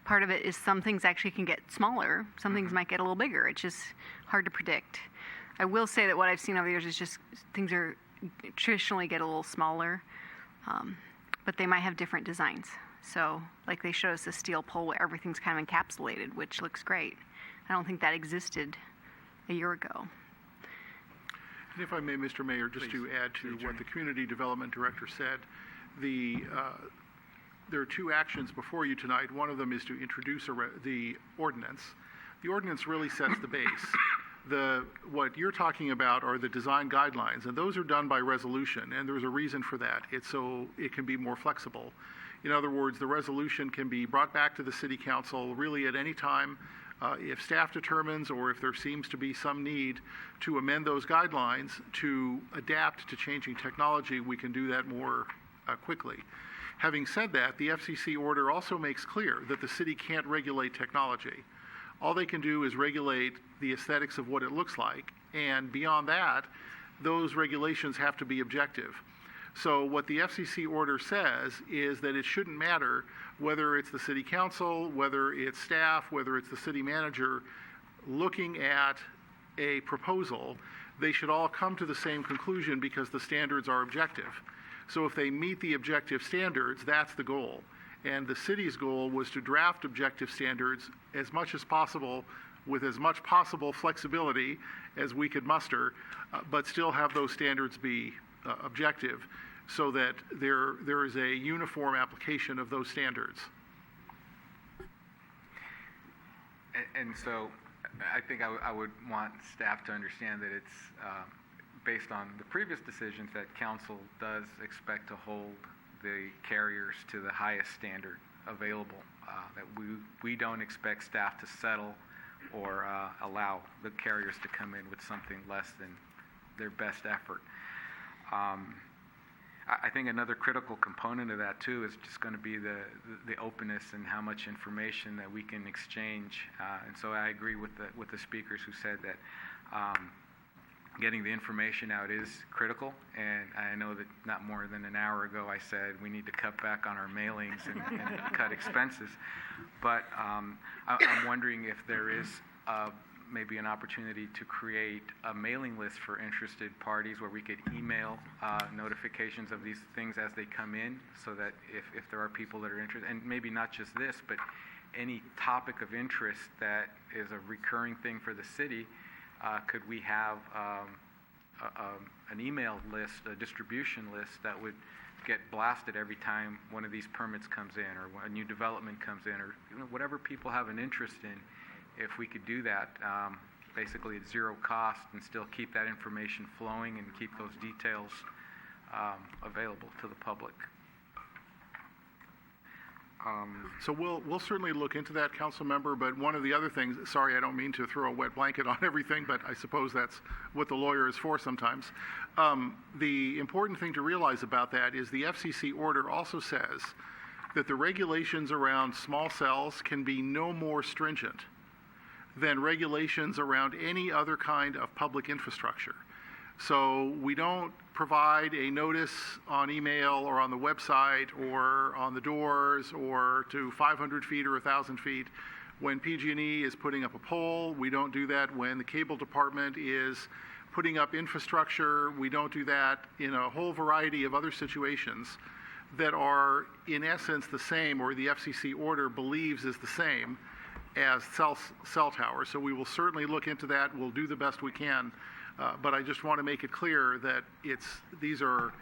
Part of it is some things actually can get smaller. Some things might get a little bigger. It's just hard to predict. I will say that what I've seen over the years is just things are traditionally get a little smaller, but they might have different designs. So like they showed us a steel pole where everything's kind of encapsulated, which looks great. I don't think that existed a year ago. And if I may, Mr. Mayor, just to add to what the Community Development Director said, there are 2 actions before you tonight. One of them is to introduce the ordinance. The ordinance really sets the base. What you're talking about are the design guidelines, and those are done by resolution, and there's a reason for that. It's so it can be more flexible. In other words, the resolution can be brought back to the City Council really at any time. If staff determines, or if there seems to be some need to amend those guidelines to adapt to changing technology, we can do that more quickly. Having said that, the FCC order also makes clear that the city can't regulate technology. All they can do is regulate the aesthetics of what it looks like, And beyond that, those regulations have to be objective. So what the FCC order says is that it shouldn't matter whether it's the city council, whether it's staff, whether it's the city manager looking at a proposal, they should all come to the same conclusion because the standards are objective. So if they meet the objective standards, that's the goal. And the city's goal was to draft objective standards as much as possible with as much possible flexibility as we could muster, but still have those standards be objective so that there is a uniform application of those standards. And so I think I would want staff to understand that it's based on the previous decisions that council does expect to hold the carriers to the highest standard available, that we don't expect staff to settle or allow the carriers to come in with something less than their best effort. I think another critical component of that too is just going to be the openness and how much information that we can exchange. And so I agree with the speakers who said that getting the information out is critical. And I know that not more than an hour ago I said we need to cut back on our mailings and cut expenses. But I'm wondering if there is maybe an opportunity to create a mailing list for interested parties where we could email notifications of these things as they come in, so that if there are people that are interested, and maybe not just this, but any topic of interest that is a recurring thing for the city, could we have an email list, a distribution list that would get blasted every time one of these permits comes in or a new development comes in, or whatever people have an interest in. If we could do that basically at zero cost and still keep that information flowing and keep those details available to the public. So we'll certainly look into that, council member, but one of the other things, sorry, I don't mean to throw a wet blanket on everything, but I suppose that's what the lawyer is for sometimes. The important thing to realize about that is the FCC order also says that the regulations around small cells can be no more stringent than regulations around any other kind of public infrastructure. So we don't provide a notice on email or on the website or on the doors or to 500 feet or 1,000 feet. When PG&E is putting up a pole, we don't do that. When the cable department is putting up infrastructure, we don't do that in a whole variety of other situations that are in essence the same, or the FCC order believes is the same as cell towers. So we will certainly look into that. We'll do the best we can. But I just want to make it clear that these are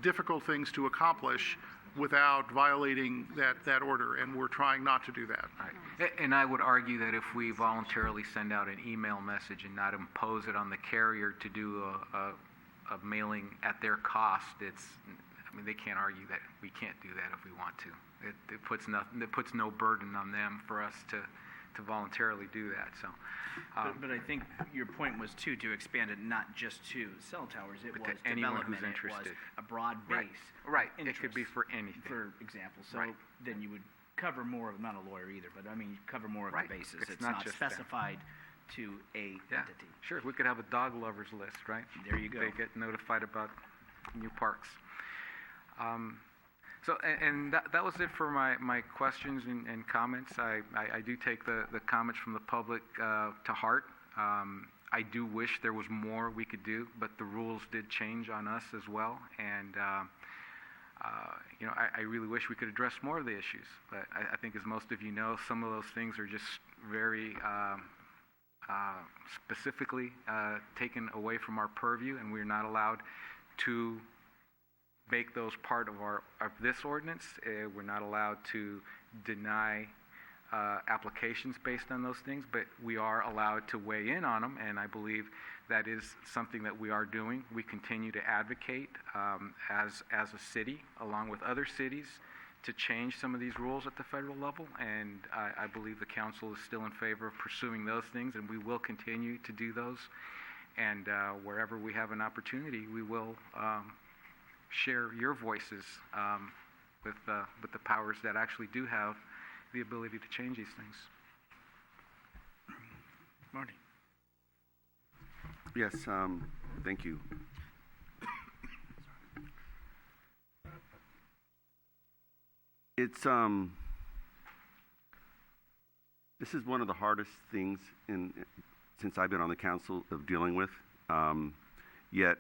difficult things to accomplish without violating that order, and we're trying not to do that. Right. And I would argue that if we voluntarily send out an email message and not impose it on the carrier to do a mailing at their cost, they can't argue that we can't do that if we want to. It puts no burden on them for us to voluntarily do that. So, but I think your point was to expand it not just to cell towers. It was anyone development. who's interested. It was a broad base. Right. It could be for anything. For example, so Right. then you would cover more of, not a lawyer either, but I mean, you cover more of Right. the bases. It's not just specified to a entity. Sure. We could have a dog lovers list, right? There you go. They get notified about new parks. So, and that was it for my questions and comments. I do take the comments from the public to heart. I do wish there was more we could do, but the rules did change on us as well. And, I really wish we could address more of the issues. But I think, as most of you know, some of those things are just very specifically taken away from our purview, and we're not allowed to make those part of this ordinance. We're not allowed to deny applications based on those things, but we are allowed to weigh in on them, and I believe that is something that we are doing. We continue to advocate as a city, along with other cities, to change some of these rules at the federal level, and I believe the council is still in favor of pursuing those things, and we will continue to do those. And wherever we have an opportunity, we will share your voices with the powers that actually do have the ability to change these things. Marty. Yes, thank you. It's this is one of the hardest things since I've been on the council of dealing with. Yet,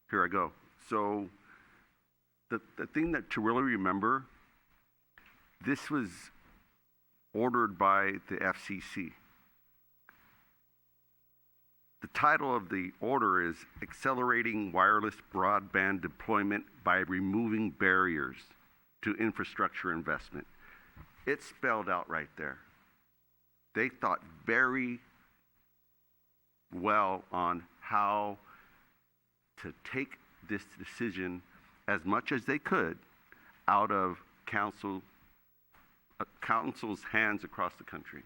here I go. So, the thing that to really remember, this was ordered by the FCC. The title of the order is Accelerating Wireless Broadband Deployment by Removing Barriers to Infrastructure Investment. It's spelled out right there. They thought very well on how to take this decision as much as they could out of council's hands across the country.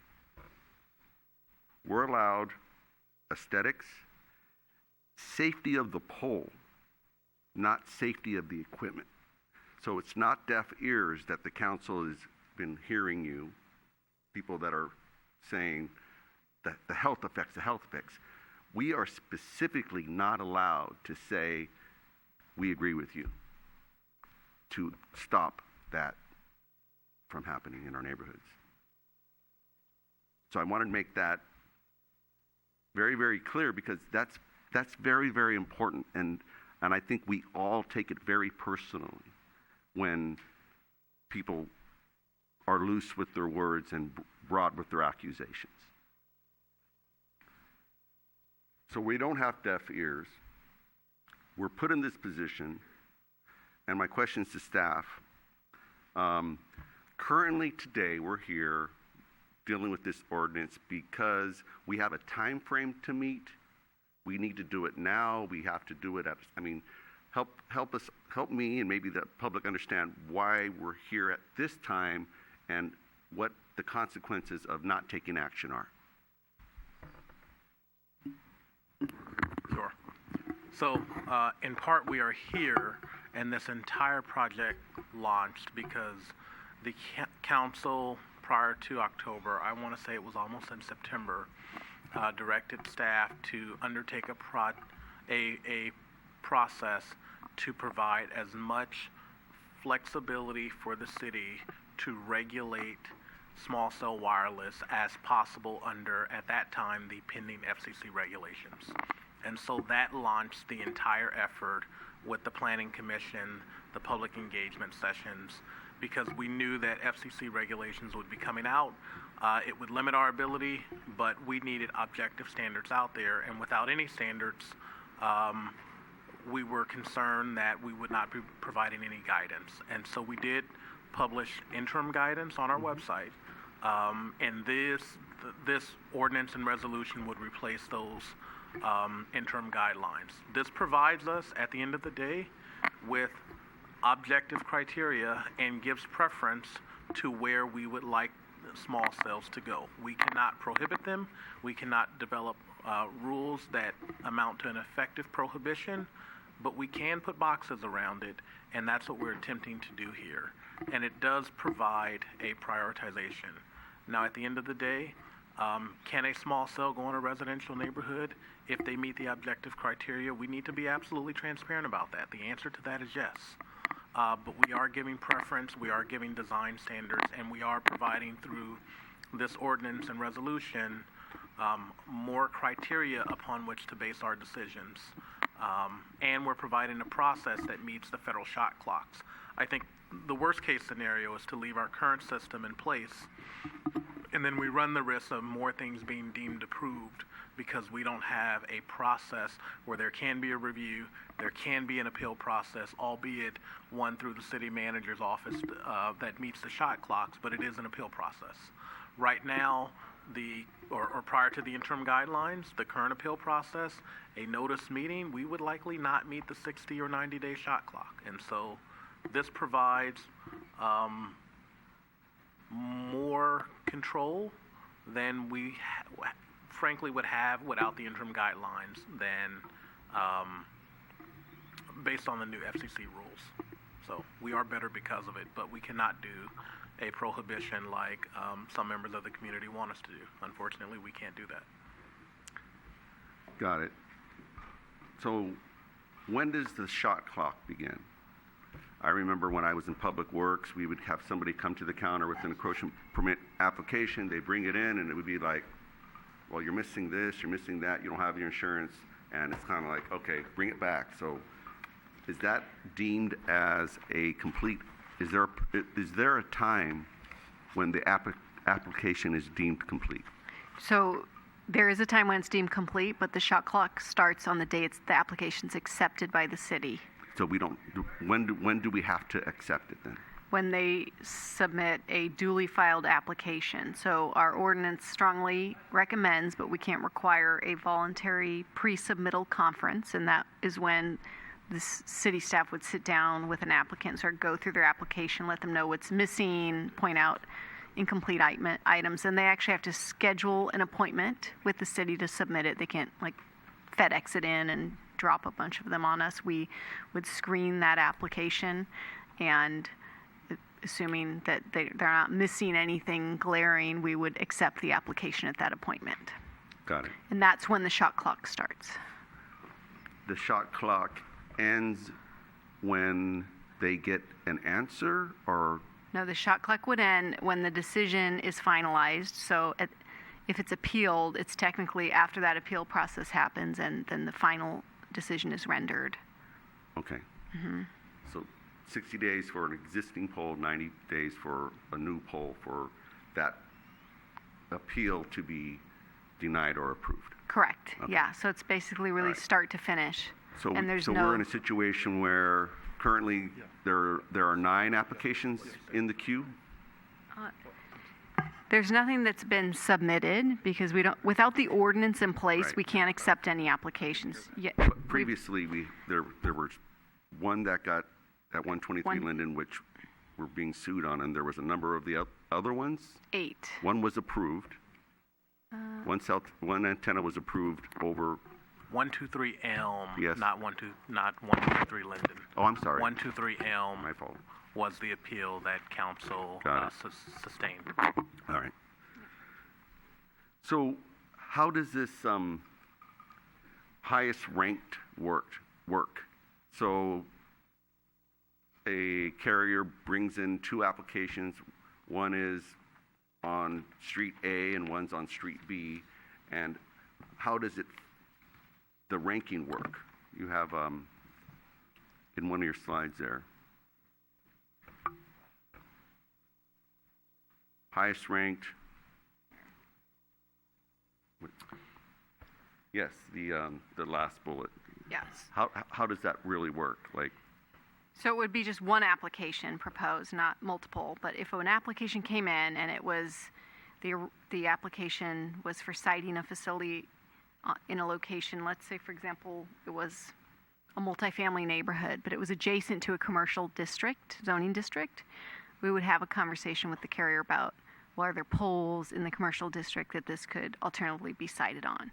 We're allowed aesthetics, safety of the pole, not safety of the equipment. So it's not deaf ears that the council has been hearing you, people that are saying that the health effects. We are specifically not allowed to say we agree with you to stop that from happening in our neighborhoods. So I wanted to make that very, very clear because that's very, very important, and I think we all take it very personally when people are loose with their words and broad with their accusations. So we don't have deaf ears. We're put in this position, and my questions to staff. Currently today, we're here dealing with this ordinance because we have a time frame to meet. We need to do it now. We have to do it at, help me and maybe the public understand why we're here at this time and what the consequences of not taking action are. Sure. So, in part, we are here, and this entire project launched because the council, prior to October, I want to say it was almost in September, directed staff to undertake a process to provide as much flexibility for the city to regulate small cell wireless as possible under, at that time, the pending FCC regulations. And so that launched the entire effort with the Planning Commission, the public engagement sessions, because we knew that FCC regulations would be coming out. It would limit our ability, but we needed objective standards out there. And without any standards, we were concerned that we would not be providing any guidance. And so we did publish interim guidance on our website. And this ordinance and resolution would replace those interim guidelines. This provides us, at the end of the day, with objective criteria and gives preference to where we would like small cells to go. We cannot prohibit them. We cannot develop rules that amount to an effective prohibition, but we can put boxes around it, and that's what we're attempting to do here. And it does provide a prioritization. Now, at the end of the day, can a small cell go in a residential neighborhood if they meet the objective criteria? We need to be absolutely transparent about that. The answer to that is yes. But we are giving preference, we are giving design standards, and we are providing through this ordinance and resolution more criteria upon which to base our decisions. And we're providing a process that meets the federal shot clocks. I think the worst case scenario is to leave our current system in place, and then we run the risk of more things being deemed approved because we don't have a process where there can be a review, there can be an appeal process, albeit one through the city manager's office that meets the shot clocks, but it is an appeal process. Right now, or prior to the interim guidelines, the current appeal process, a notice meeting, we would likely not meet the 60 or 90-day shot clock. And so this provides more control than we frankly would have without the interim guidelines than based on the new FCC rules. So we are better because of it, but we cannot do a prohibition like some members of the community want us to do. Unfortunately, we can't do that. Got it. So when does the shot clock begin? I remember when I was in Public Works, we would have somebody come to the counter with an encroachment permit application. They bring it in, and it would be like, well, you're missing this, you're missing that, you don't have your insurance, and it's kind of like, okay, bring it back. So is that deemed as a complete, is there a time when the application is deemed complete? So there is a time when it's deemed complete, but the shot clock starts on the day the application's accepted by the city. So we don't, when do we have to accept it then? When they submit a duly filed application. So our ordinance strongly recommends, but we can't require, a voluntary pre-submittal conference, and that is when the city staff would sit down with an applicant, sort of go through their application, let them know what's missing, point out incomplete items, and they actually have to schedule an appointment with the city to submit it. They can't like FedEx it in and drop a bunch of them on us. We would screen that application, and assuming that they're not missing anything glaring, we would accept the application at that appointment. Got it. And that's when the shot clock starts. The shot clock ends when they get an answer, or? No, the shot clock would end when the decision is finalized. So if it's appealed, it's technically after that appeal process happens, and then the final decision is rendered. Okay. Mm-hmm. So 60 days for an existing poll, 90 days for a new poll for that appeal to be denied or approved. Correct. Okay. Yeah. So it's basically really start to finish. So, and there's we're in a situation where currently there are 9 applications in the queue? There's nothing that's been submitted because we don't, without the ordinance in place, Right. we can't accept any applications. Yeah, But previously, there was one that got at 123 Linden, which we're being sued on, and there was a number of the other ones. 8. One was approved. One antenna was approved over. 123 Elm, Yes. not 123 Linden. Oh, I'm sorry. 123 Elm My fault. was the appeal that council Got it. sustained. All right. So how does this highest ranked work? So a carrier brings in 2 applications. One is on Street A and one's on Street B. And how does the ranking work? You have in one of your slides there. Highest ranked. Yes, the last bullet. Yes. How does that really work? Like, So it would be just one application proposed, not multiple. But if an application came in and it was, the application was for siting a facility in a location, let's say, for example, it was a multifamily neighborhood, but it was adjacent to a commercial district, zoning district, we would have a conversation with the carrier about, well, are there poles in the commercial district that this could alternatively be sited on?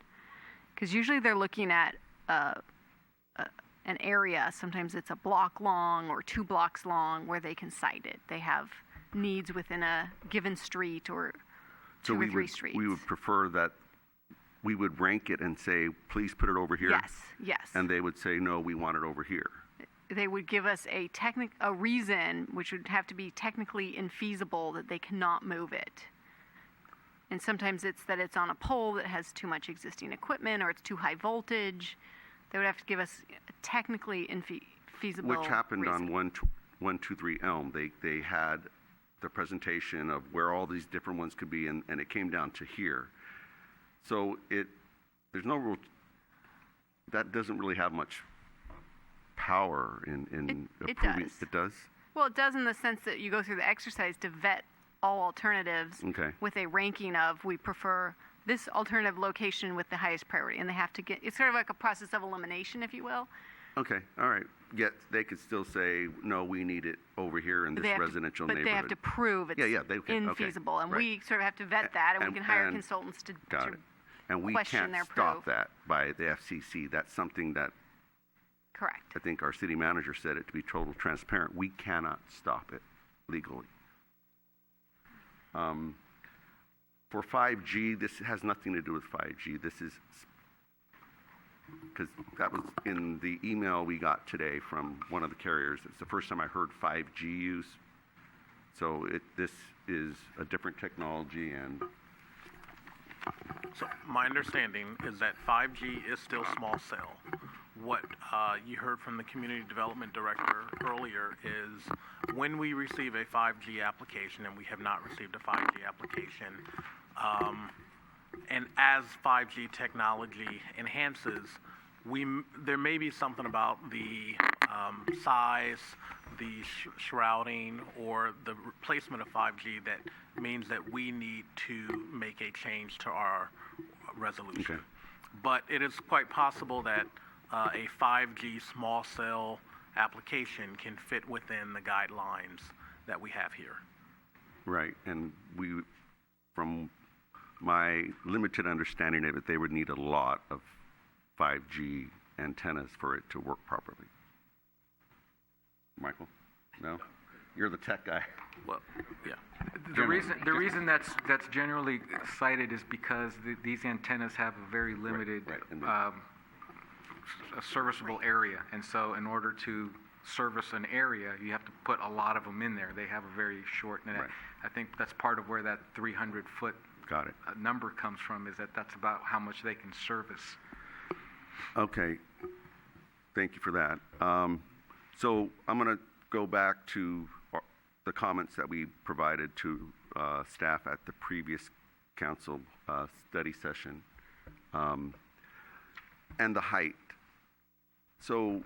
Because usually they're looking at an area, sometimes it's a block long or 2 blocks long, where they can site it. They have needs within a given street or 2 or 3 streets. We would prefer that we would rank it and say, please put it over here. Yes. And they would say, no, we want it over here. They would give us a reason, which would have to be technically infeasible, that they cannot move it. And sometimes it's that it's on a pole that has too much existing equipment, or it's too high voltage. They would have to give us a technically feasible Which happened reason. on 123 Elm. They had the presentation of where all these different ones could be, and it came down to here. So there's no real, that doesn't really have much power in approving. It does. It does? Well, it does in the sense that you go through the exercise to vet all alternatives with a ranking of, we prefer this alternative location with the highest priority. And they have to it's sort of like a process of elimination, if you will. Okay, all right. Yet they could still say, no, we need it over here in this residential neighborhood. But they have to prove it's infeasible. And we sort of have to vet that, and we can hire consultants to and we question can't their stop proof. that by the FCC. That's something that Correct. I think our city manager said it to be total transparent. We cannot stop it legally. For 5G, this has nothing to do with 5G. This is because that was in the email we got today from one of the carriers. It's the first time I heard 5G use. So this is a different technology, and So my understanding is that 5G is still small cell. What you heard from the community development director earlier is when we receive a 5G application, and we have not received a 5G application, and as 5G technology enhances, there may be something about the size, the shrouding, or the replacement of 5G that means that we need to make a change to our resolution. Okay. But it is quite possible that a 5G small cell application can fit within the guidelines that we have here. right, and from my limited understanding of it, they would need a lot of 5G antennas for it to work properly. Michael? No? You're the tech guy. Well, yeah. The reason that's generally cited is because these antennas have a very limited a serviceable area, and so in order to service an area, you have to put a lot of them in there. They have a very short net. Right. I think that's part of where that 300-foot Got it. number comes from, is that's about how much they can service. Okay. Thank you for that. So I'm going to go back to the comments that we provided to staff at the previous council study session, and the height. So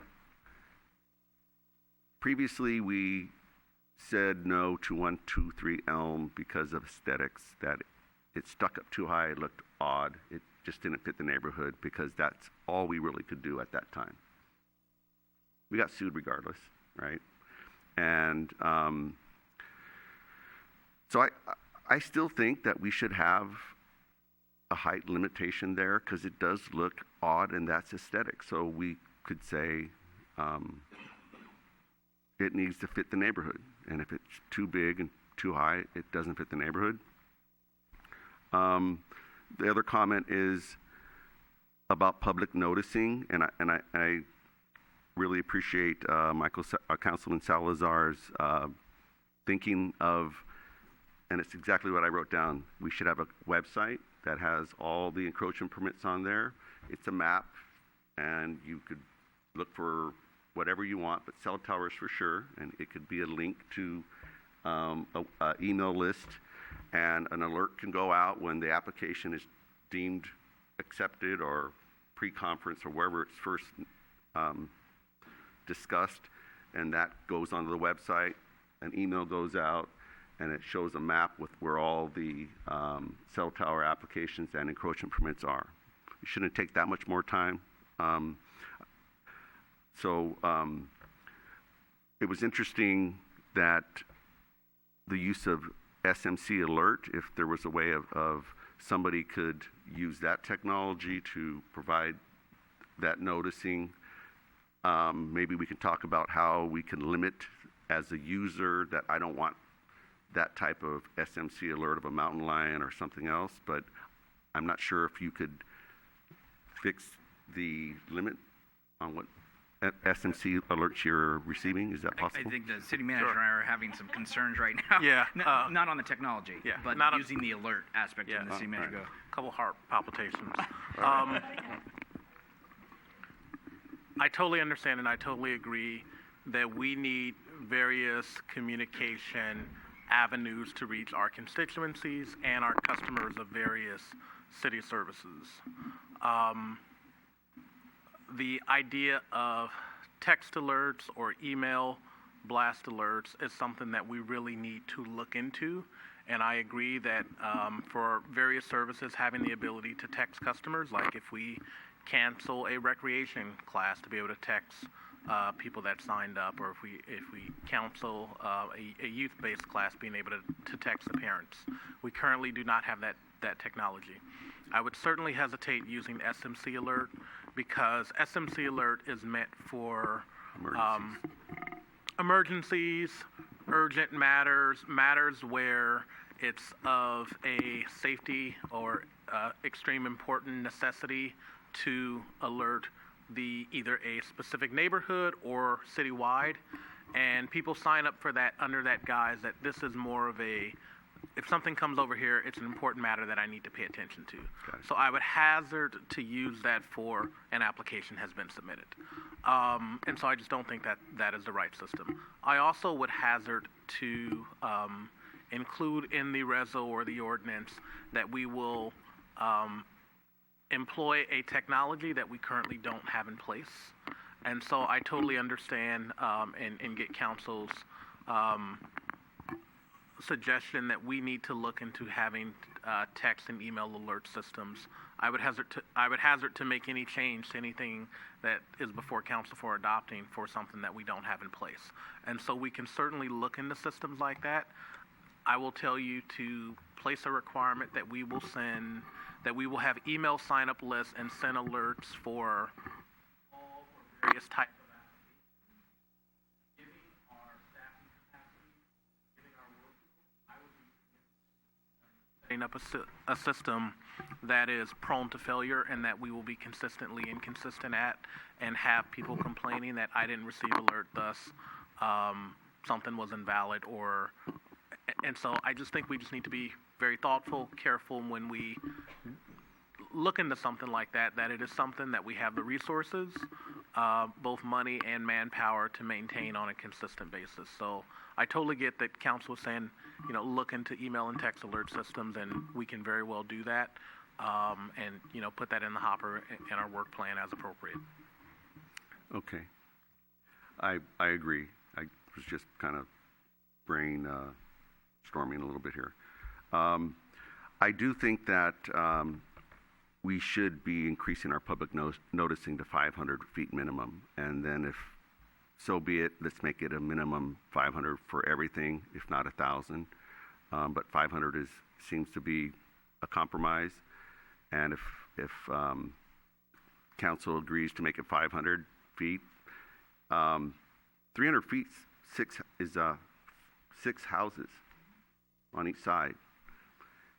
previously we said no to 123 Elm because of aesthetics, that it stuck up too high, it looked odd, it just didn't fit the neighborhood, because that's all we really could do at that time. We got sued regardless, right? And so I still think that we should have a height limitation there, because it does look odd, and that's aesthetic. So we could say it needs to fit the neighborhood, and if it's too big and too high, it doesn't fit the neighborhood. The other comment is about public noticing, and I really appreciate Councilman Salazar's thinking of, and it's exactly what I wrote down. We should have a website that has all the encroachment permits on there. It's a map, and you could look for whatever you want, but cell towers for sure, and it could be a link to an email list, and an alert can go out when the application is deemed accepted, or pre-conference, or wherever it's first discussed, and that goes onto the website. An email goes out, and it shows a map with where all the cell tower applications and encroachment permits are. It shouldn't take that much more time. It was interesting that the use of SMC alert, if there was a way of somebody could use that technology to provide that noticing. Maybe we can talk about how we can limit, as a user, that I don't want that type of SMC alert of a mountain lion or something else, but I'm not sure if you could fix the limit on what SMC alerts you're receiving. Is that possible? I think the city manager and I are having some concerns right now. Yeah. Not on the technology, Yeah, but not using the alert aspect Yeah. of the city manager. Go. A couple heart palpitations. I totally understand, and I totally agree that we need various communication avenues to reach our constituencies and our customers of various city services. The idea of text alerts or email blast alerts is something that we really need to look into. And I agree that for various services, having the ability to text customers, like if we cancel a recreation class, to be able to text people that signed up, or if we cancel a youth-based class, being able to text the parents. We currently do not have that technology. I would certainly hesitate using SMC alert because SMC alert is meant for Emergencies. emergencies, urgent matters where it's of a safety or extreme important necessity to alert either a specific neighborhood or citywide. And people sign up for that under that guise that this is more of if something comes over here, it's an important matter that I need to pay attention to. So I would hazard to use that for an application has been submitted. And so I just don't think that is the right system. I also would hazard to include in the reso or the ordinance that we will employ a technology that we currently don't have in place. And so I totally understand and get council's suggestion that we need to look into having text and email alert systems. I would hazard to make any change to anything that is before council for adopting for something that we don't have in place. And so we can certainly look into systems like that. I will tell you to place a requirement that we will have email sign-up lists and send alerts for all or various types of applications. Giving our staffing capacity, giving our work, I would be setting up a system that is prone to failure and that we will be consistently inconsistent at, and have people complaining that I didn't receive alert, thus something was invalid or. And so I just think we just need to be very thoughtful, careful when we look into something like that it is something that we have the resources, both money and manpower, to maintain on a consistent basis. So I totally get that council was saying, look into email and text alert systems, and we can very well do that, and, put that in the hopper in our work plan as appropriate. Okay. I agree. I was just kind of brainstorming a little bit here. I do think that we should be increasing our public noticing to 500 feet minimum, and then if so be it, let's make it a minimum 500 for everything, if not 1,000. But 500 seems to be a compromise, and if council agrees to make it 500 feet, 300 feet is 6 houses on each side.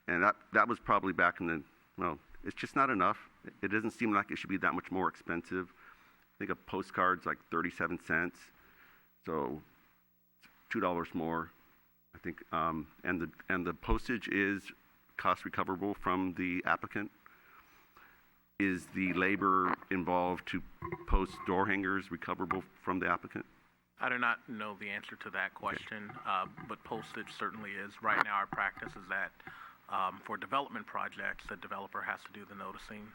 And that was probably back in it's just not enough. It doesn't seem like it should be that much more expensive. I think a postcard's like 37 cents, so $2 more, I think. And the postage is cost recoverable from the applicant. Is the labor involved to post door hangers recoverable from the applicant? I do not know the answer to that question, but postage certainly is. Right now, our practice is that for development projects, the developer has to do the noticing.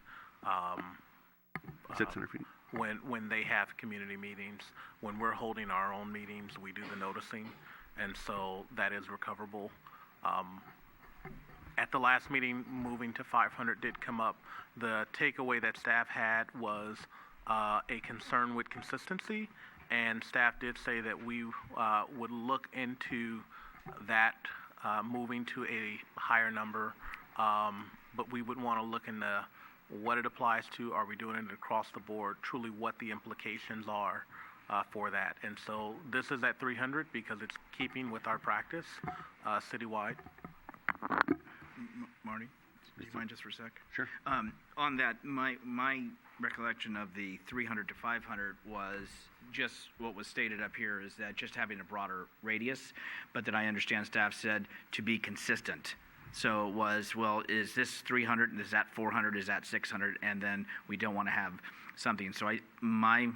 600 feet. When they have community meetings, when we're holding our own meetings, we do the noticing, and so that is recoverable. At the last meeting, moving to 500 did come up. The takeaway that staff had was a concern with consistency, and staff did say that we would look into that moving to a higher number, but we would want to look into what it applies to. Are we doing it across the board? Truly what the implications are for that. And so this is at 300 because it's keeping with our practice citywide. Marty, do you mind just for a sec? Sure. On that, my recollection of the 300 to 500 was just what was stated up here, is that just having a broader radius, but that I understand staff said to be consistent. So it was, well, is this 300, is that 400, is that 600, and then we don't want to have something. So my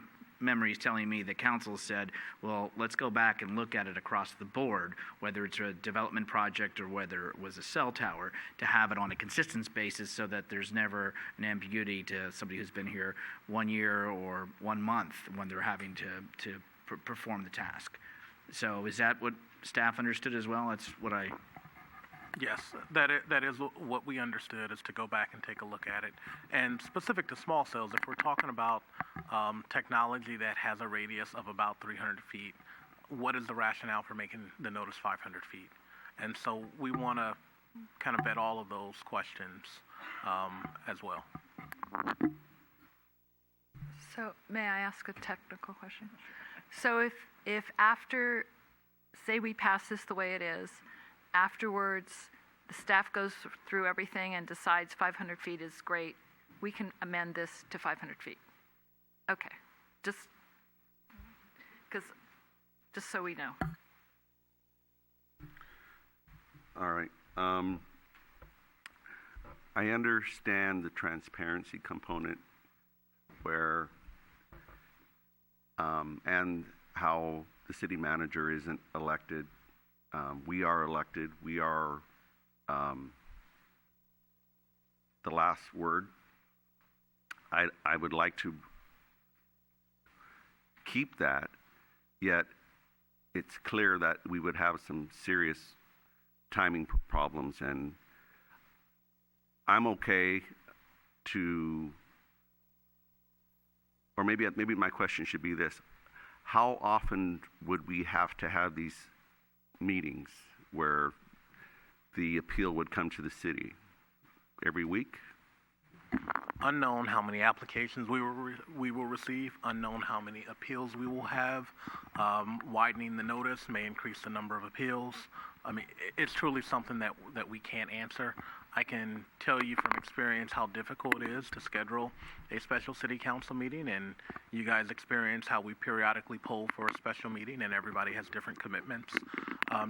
memory is telling me the council said, well, let's go back and look at it across the board, whether it's a development project or whether it was a cell tower, to have it on a consistent basis so that there's never an ambiguity to somebody who's been here 1 year or 1 month when they're having to perform the task. So is that what staff understood as well? That's what I... Yes, that is what we understood, is to go back and take a look at it. And specific to small cells, if we're talking about technology that has a radius of about 300 feet, what is the rationale for making the notice 500 feet? And so we want to kind of vet all of those questions as well. So may I ask a technical question? So if after, say we pass this the way it is, afterwards the staff goes through everything and decides 500 feet is great, we can amend this to 500 feet? Okay, just so we know. All right. I understand the transparency component where, and how the city manager isn't elected. We are elected. We are the last word. I would like to keep that, yet it's clear that we would have some serious timing problems, and I'm okay to, or maybe my question should be this: how often would we have to have these meetings where the appeal would come to the city? Every week? Unknown how many applications we will receive, unknown how many appeals we will have. Widening the notice may increase the number of appeals. I mean, it's truly something that we can't answer. I can tell you from experience how difficult it is to schedule a special city council meeting, and you guys experience how we periodically poll for a special meeting, and everybody has different commitments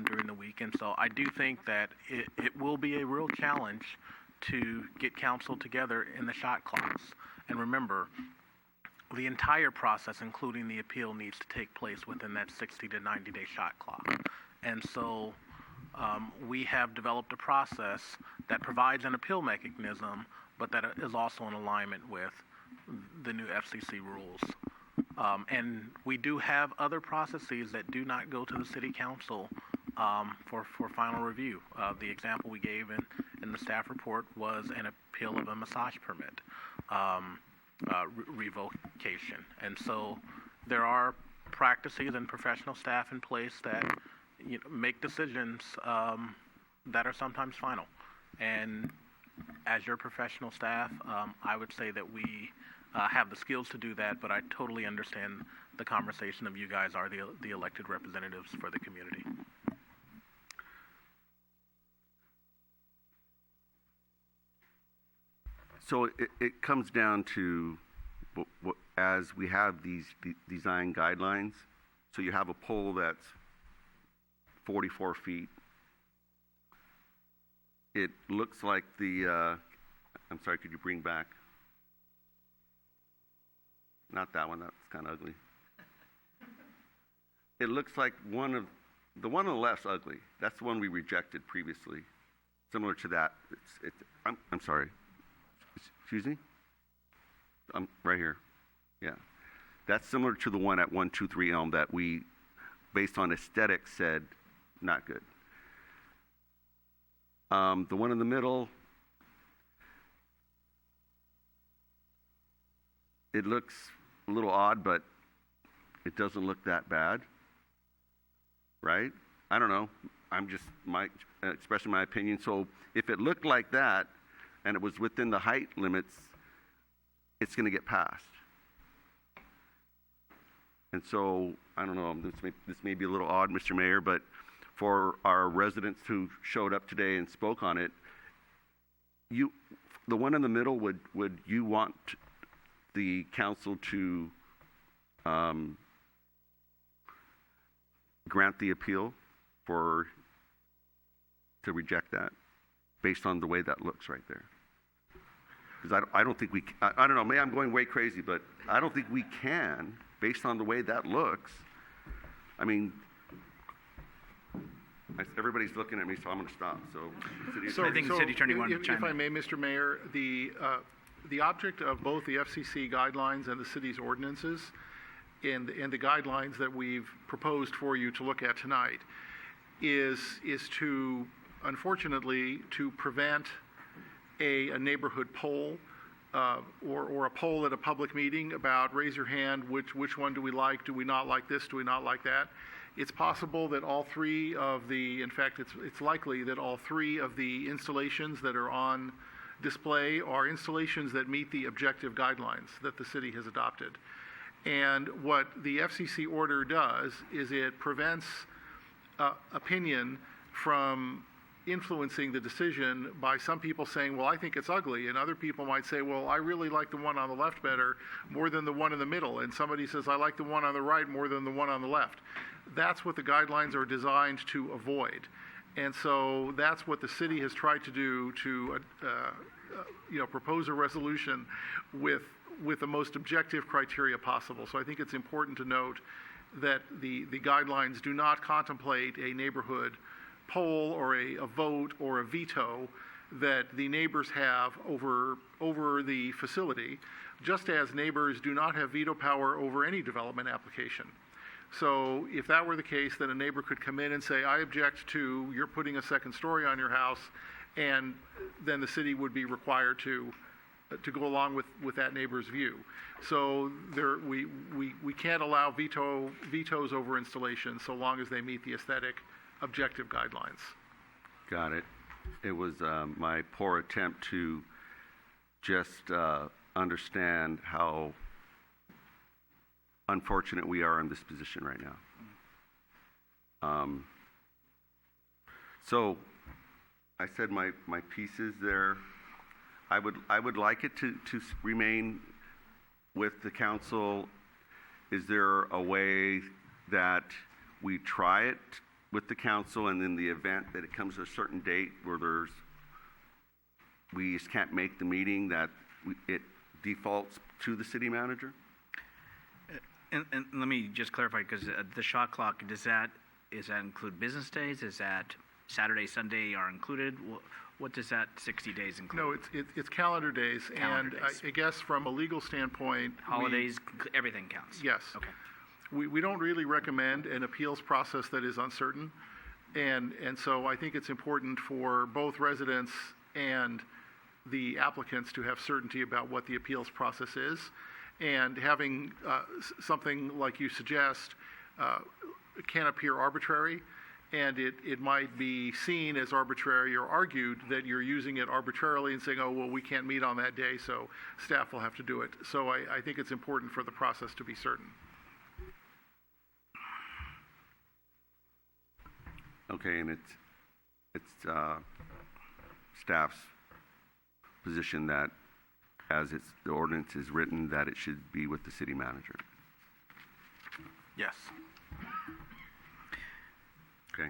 during the week. And so I do think that it will be a real challenge to get council together in the shot clocks. And remember, the entire process, including the appeal, needs to take place within that 60 to 90-day shot clock. And so we have developed a process that provides an appeal mechanism, but that is also in alignment with the new FCC rules. And we do have other processes that do not go to the city council for final review. The example we gave in the staff report was an appeal of a massage permit revocation. And so there are practices and professional staff in place that make decisions that are sometimes final. And as your professional staff, I would say that we have the skills to do that, but I totally understand the conversation of you guys are the elected representatives for the community. So it comes down to, as we have these design guidelines, so you have a pole that's 44 feet. It looks like the, I'm sorry, could you bring back? Not that one, that's kind of ugly. It looks like the one on the left's ugly. That's the one we rejected previously. Similar to that. I'm sorry. Excuse me? Right here. Yeah. That's similar to the one at 123 Elm that we, based on aesthetics, said not good. The one in the middle, it looks a little odd, but it doesn't look that bad, right? I don't know. I'm just expressing my opinion. So if it looked like that and it was within the height limits, it's going to get passed. And so, I don't know, this may be a little odd, Mr. Mayor, but for our residents who showed up today and spoke on it, the one in the middle, would you want the council to grant the appeal to reject that based on the way that looks right there? Because I don't think I don't know, maybe I'm going way crazy, but I don't think we can, based on the way that looks. I mean, everybody's looking at me, so I'm going to stop. I think the city attorney wanted to chime in. If I may, Mr. Mayor, the object of both the FCC guidelines and the city's ordinances and the guidelines that we've proposed for you to look at tonight is to, unfortunately, to prevent a neighborhood poll or a poll at a public meeting about raise your hand, which one do we like, do we not like this, do we not like that. It's possible that all three of the, in fact, it's likely that all three of the installations that are on display are installations that meet the objective guidelines that the city has adopted. And what the FCC order does is it prevents opinion from influencing the decision by some people saying, well, I think it's ugly, and other people might say, well, I really like the one on the left better more than the one in the middle, and somebody says, I like the one on the right more than the one on the left. That's what the guidelines are designed to avoid. And so that's what the city has tried to do to propose a resolution with the most objective criteria possible. So I think it's important to note that the guidelines do not contemplate a neighborhood poll or a vote or a veto that the neighbors have over the facility, just as neighbors do not have veto power over any development application. So if that were the case, then a neighbor could come in and say, I object to your putting a second story on your house, and then the city would be required to go along with that neighbor's view. So we can't allow vetoes over installations so long as they meet the aesthetic objective guidelines. Got it. It was my poor attempt to just understand how unfortunate we are in this position right now. So I said my pieces there. I would like it to remain with the council. Is there a way that we try it with the council, and in the event that it comes to a certain date where we just can't make the meeting, that it defaults to the city manager? And let me just clarify, because the shot clock, does that include business days? Is that Saturday, Sunday are included? What does that 60 days include? No, it's calendar days. Calendar and days. I guess from a legal standpoint, holidays, everything counts. Yes. Okay. We don't really recommend an appeals process that is uncertain. And so I think it's important for both residents and the applicants to have certainty about what the appeals process is. And having something like you suggest can appear arbitrary, and it might be seen as arbitrary or argued that you're using it arbitrarily and saying, oh, well, we can't meet on that day, so staff will have to do it. So I think it's important for the process to be certain. Okay, and it's staff's position that as the ordinance is written, that it should be with the city manager. Yes. Okay.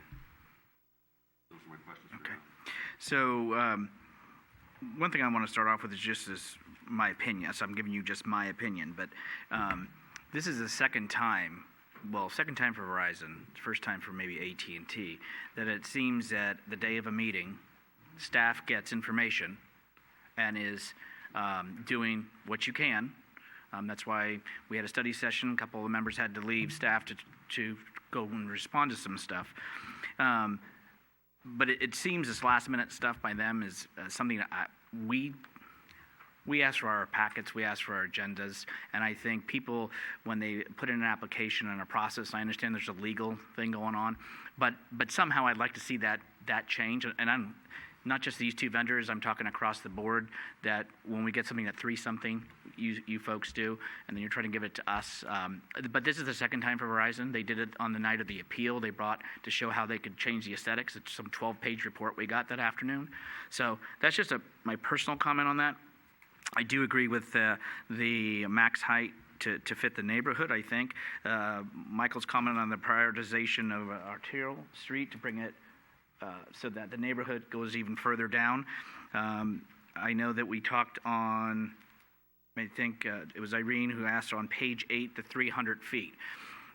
Those are my questions. Okay. So one thing I want to start off with is just my opinion. So I'm giving you just my opinion, but this is the second time for Verizon, first time for maybe AT&T, that it seems that the day of a meeting, staff gets information and is doing what you can. That's why we had a study session. A couple of the members had to leave staff to go and respond to some stuff. But it seems this last-minute stuff by them is something that we ask for our packets, we ask for our agendas, and I think people, when they put in an application and a process, I understand there's a legal thing going on, but somehow I'd like to see that change. And I'm not just these two vendors, I'm talking across the board, that when we get something at 3-something, you folks do, and then you're trying to give it to us. But this is the second time for Verizon. They did it on the night of the appeal. They brought to show how they could change the aesthetics. It's some 12-page report we got that afternoon. So that's just my personal comment on that. I do agree with the max height to fit the neighborhood, I think. Michael's comment on the prioritization of Arterial Street to bring it so that the neighborhood goes even further down. I know that we talked on, I think it was Irene who asked on page 8, the 300 feet.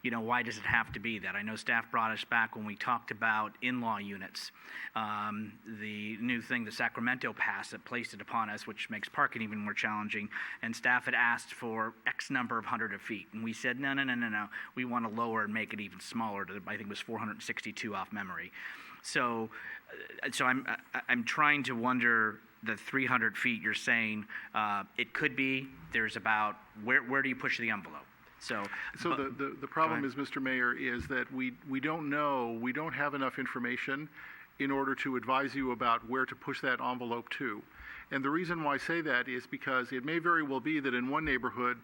You know, why does it have to be that? I know staff brought us back when we talked about in-law units. The new thing, the Sacramento pass that placed it upon us, which makes parking even more challenging. And staff had asked for X number of hundred of feet. And we said, no. We want to lower and make it even smaller. I think it was 462 off memory. So I'm trying to wonder, the 300 feet you're saying, it could be, there's about, where do you push the envelope? So the problem is, Mr. Mayor, is that we don't know, we don't have enough information in order to advise you about where to push that envelope to. And the reason why I say that is because it may very well be that in one neighborhood,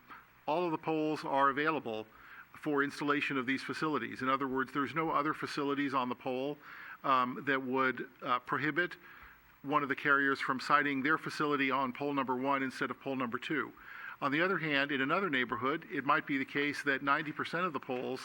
all of the poles are available for installation of these facilities. In other words, there's no other facilities on the pole that would prohibit one of the carriers from siting their facility on pole number 1 instead of pole number 2. On the other hand, in another neighborhood, it might be the case that 90% of the poles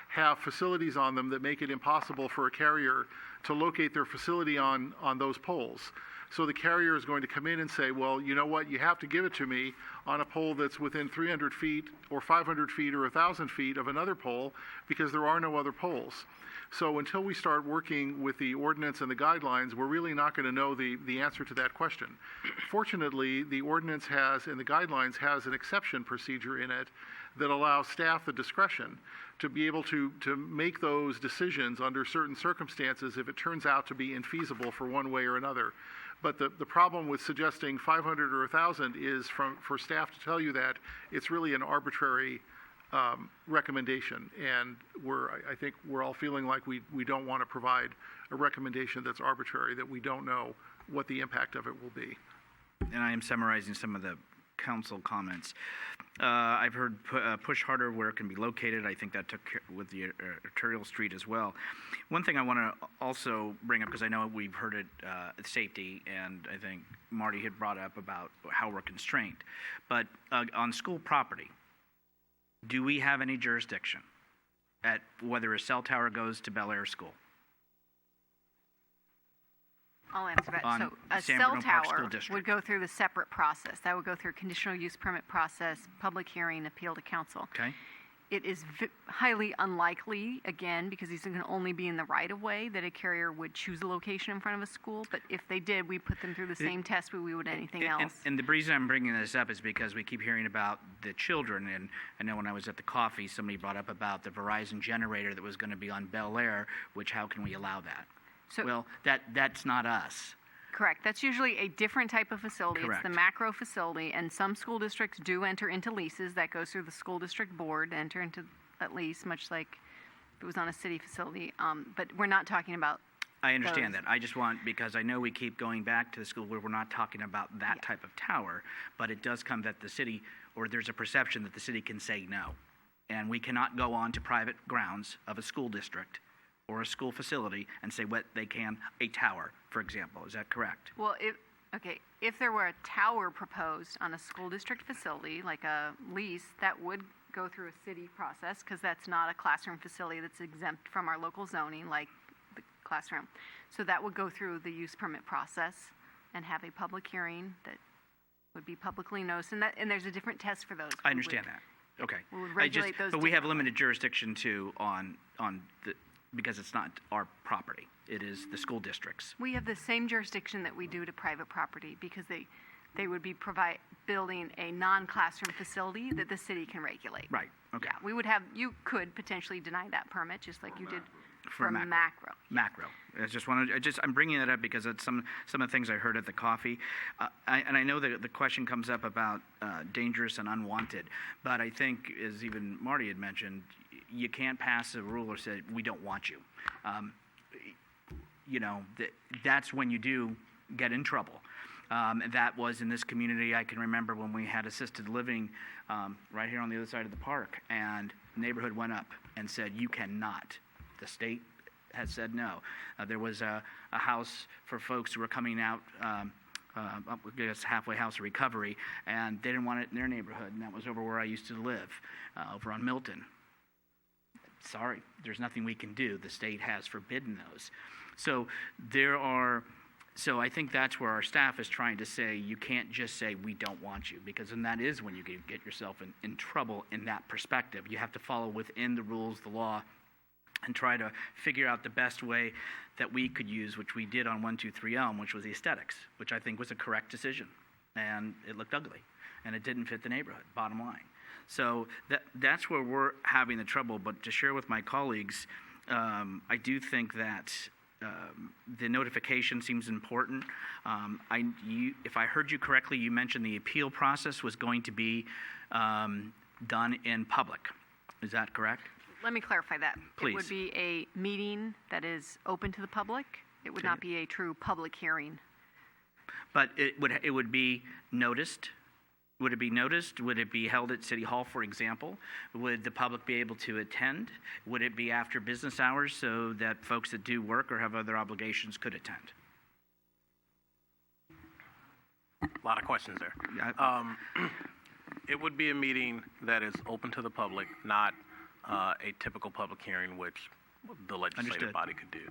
have facilities on them that make it impossible for a carrier to locate their facility on those poles. So the carrier is going to come in and say, well, you know what, you have to give it to me on a pole that's within 300 feet or 500 feet or 1,000 feet of another pole because there are no other poles. So until we start working with the ordinance and the guidelines, we're really not going to know the answer to that question. Fortunately, the ordinance has, and the guidelines has, an exception procedure in it that allows staff the discretion to be able to make those decisions under certain circumstances if it turns out to be infeasible for one way or another. But the problem with suggesting 500 or 1,000 is for staff to tell you that it's really an arbitrary recommendation, and I think we're all feeling like we don't want to provide a recommendation that's arbitrary, that we don't know what the impact of it will be. And I am summarizing some of the council comments. I've heard push harder where it can be located. I think that took care with the arterial street as well. One thing I want to also bring up, because I know we've heard it, safety, and I think Marty had brought up about how we're constrained. But on school property, do we have any jurisdiction at whether a cell tower goes to Bel Air School? I'll answer that. On So a San cell Bruno Park School tower District. would go through the separate process. That would go through conditional use permit process, public hearing, appeal to council. Okay. It is highly unlikely, again, because these can only be in the right-of-way, that a carrier would choose a location in front of a school. But if they did, we put them through the same test we would anything else. And the reason I'm bringing this up is because we keep hearing about the children, and I know when I was at the coffee, somebody brought up about the Verizon generator that was going to be on Bel Air, which how can we allow that? So, well, that's not us. correct. That's usually a different type of facility. Correct. It's the macro facility, and some school districts do enter into leases. That goes through the school district board, enter into that lease, much like if it was on a city facility. But we're not talking about I understand that. I just want, because I know we keep going back to the school where we're not talking about that type of tower, but it does come that the city, or there's a perception that the city can say no. And we cannot go on to private grounds of a school district or a school facility and say what they can, a tower, for example. Is that correct? Well, if there were a tower proposed on a school district facility, like a lease, that would go through a city process, because that's not a classroom facility that's exempt from our local zoning, like the classroom. So that would go through the use permit process and have a public hearing that would be publicly noticed, and there's a different test for those. I understand that. Okay. We would regulate those but we have differently. limited jurisdiction too on the, because it's not our property. It is the school district's. We have the same jurisdiction that we do to private property, because they would be building a non-classroom facility that the city can regulate. Right. Okay. Yeah, you could potentially deny that permit, just like you did for macro. Macro. I'm bringing that up because it's some of the things I heard at the coffee. And I know that the question comes up about dangerous and unwanted, but I think, as even Marty had mentioned, you can't pass a rule or say, we don't want you. That's when you do get in trouble. That was in this community. I can remember when we had assisted living right here on the other side of the park, and the neighborhood went up and said, you cannot. The state had said no. There was a house for folks who were coming out, I guess halfway house of recovery, and they didn't want it in their neighborhood, and that was over where I used to live, over on Milton. Sorry, there's nothing we can do. The state has forbidden those. So I think that's where our staff is trying to say, you can't just say, we don't want you, because then that is when you get yourself in trouble in that perspective. You have to follow within the rules, the law, and try to figure out the best way that we could use, which we did on 123 Elm, which was the aesthetics, which I think was a correct decision. And it looked ugly, and it didn't fit the neighborhood, bottom line. So that's where we're having the trouble. But to share with my colleagues, I do think that the notification seems important. If I heard you correctly, you mentioned the appeal process was going to be done in public. Is that correct? Let me clarify that. Please. It would be a meeting that is open to the public. It would not be a true public hearing. But it would be noticed Would it be noticed? Would it be held at City Hall, for example? Would the public be able to attend? Would it be after business hours so that folks that do work or have other obligations could attend? A lot of questions there. It would be a meeting that is open to the public, not a typical public hearing, which the legislative Understood. body could do.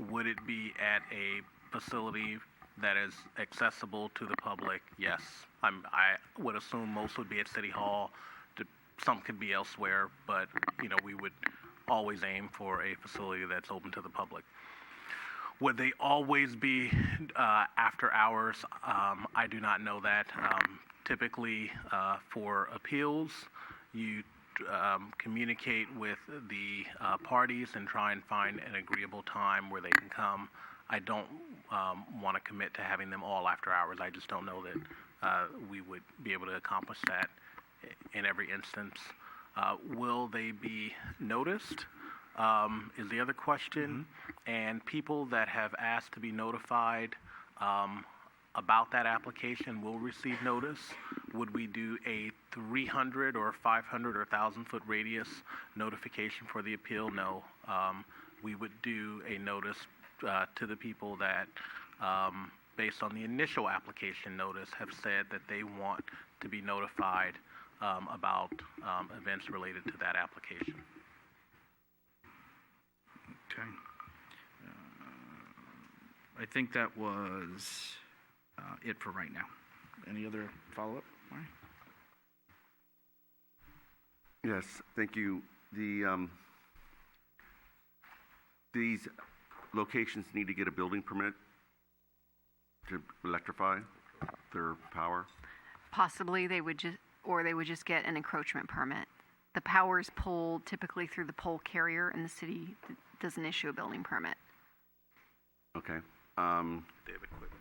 Would it be at a facility that is accessible to the public? Yes. I would assume most would be at City Hall. Some could be elsewhere, but we would always aim for a facility that's open to the public. Would they always be after hours? I do not know that. Typically, for appeals, you communicate with the parties and try and find an agreeable time where they can come. I don't want to commit to having them all after hours. I just don't know that we would be able to accomplish that in every instance. Will they be noticed? Is the other question. And people that have asked to be notified about that application will receive notice. Would we do a 300 or 500 or 1,000-foot radius notification for the appeal? No. We would do a notice to the people that, based on the initial application notice, have said that they want to be notified about events related to that application. Okay. I think that was it for right now. Any other follow-up? Marty? Yes, thank you. These locations need to get a building permit to electrify their power? Possibly they would just get an encroachment permit. The power is pulled typically through the pole carrier, and the city doesn't issue a building permit. Okay. They have equipment.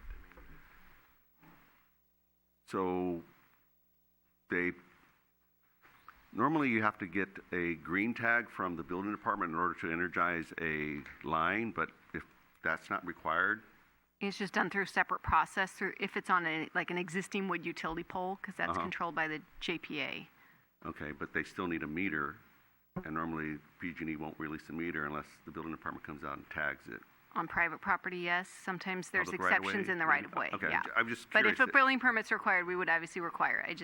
So normally you have to get a green tag from the building department in order to energize a line, but if that's not required? It's just done through a separate process, if it's on an existing wood utility pole, because that's controlled by the JPA. Okay, but they still need a meter, and normally PG&E won't release a meter unless the building department comes out and tags it. On private property, yes. Sometimes there's Public exceptions right-of-way, in the right-of-way. Okay, yeah. I'm just But curious. if a building permit's required, we would obviously require it.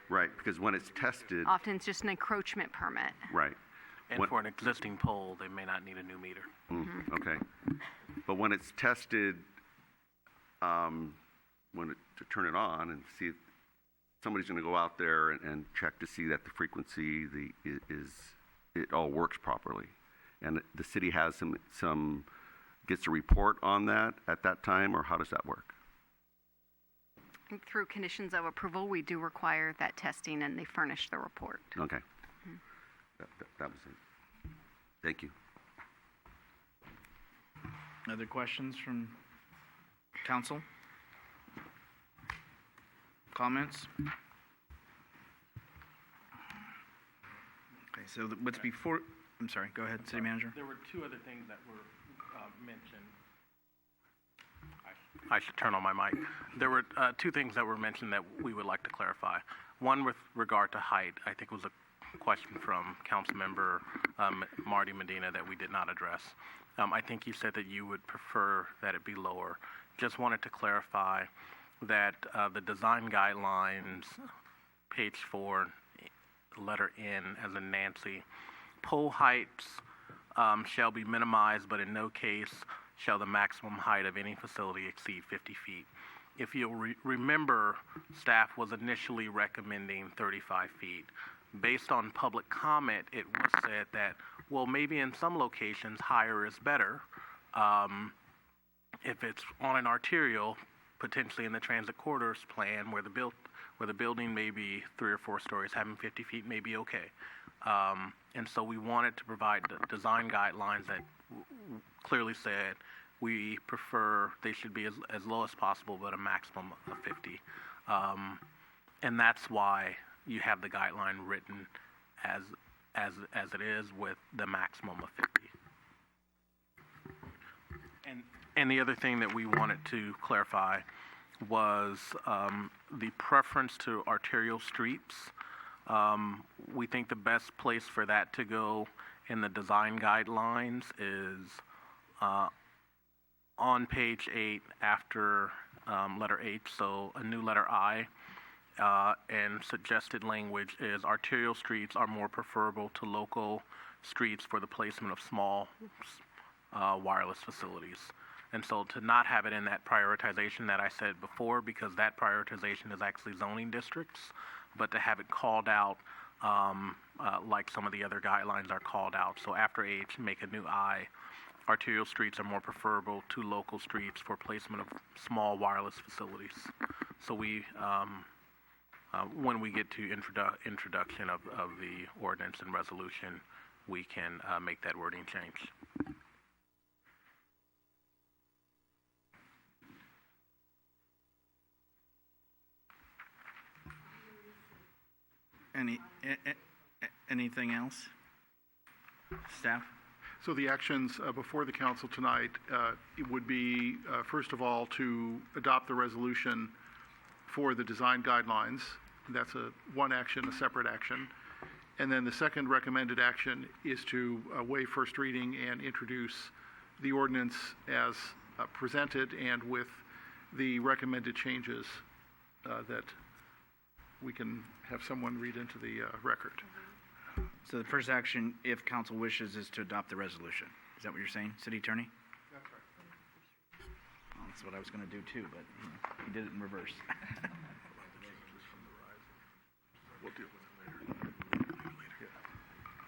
Right, because when it's tested. Often it's just an encroachment permit. Right. And for an existing pole, they may not need a new meter. Okay. But when it's tested, to turn it on and see if somebody's going to go out there and check to see that the frequency it all works properly, and the city has some gets a report on that at that time, or how does that work? Through conditions of approval, we do require that testing, and they furnish the report. Okay. That was it. Thank you. Other questions from council? Comments? Okay, so what's before, I'm sorry, go ahead, City Manager. There were two other things that were mentioned. I should turn on my mic. There were two things that were mentioned that we would like to clarify. One with regard to height. I think it was a question from Councilmember Marty Medina that we did not address. I think you said that you would prefer that it be lower. Just wanted to clarify that the design guidelines, page 4, letter N as in Nancy, pole heights shall be minimized, but in no case shall the maximum height of any facility exceed 50 feet. If you'll remember, staff was initially recommending 35 feet. Based on public comment, it was said that, well, maybe in some locations higher is better. If it's on an arterial, potentially in the transit corridors plan, where the building may be 3 or 4 stories, having 50 feet may be okay. And so we wanted to provide the design guidelines that clearly said we prefer they should be as low as possible, but a maximum of 50. And that's why you have the guideline written as it is with the maximum of 50. And the other thing that we wanted to clarify was the preference to arterial streets. We think the best place for that to go in the design guidelines is on page 8 after letter H, so a new letter I. And suggested language is arterial streets are more preferable to local streets for the placement of small wireless facilities. And so to not have it in that prioritization that I said before, because that prioritization is actually zoning districts, but to have it called out like some of the other guidelines are called out. So after H, make a new I. Arterial streets are more preferable to local streets for placement of small wireless facilities. So we, when we get to introduction of the ordinance and resolution, we can make that wording change. Anything else? Staff? So the actions before the council tonight, it would be, first of all, to adopt the resolution for the design guidelines. That's one action, a separate action. And then the second recommended action is to waive first reading and introduce the ordinance as presented and with the recommended changes that we can have someone read into the record. So the first action, if council wishes, is to adopt the resolution. Is that what you're saying, City Attorney? That's right. Well, that's what I was going to do too, but he did it in reverse. We'll deal with it later.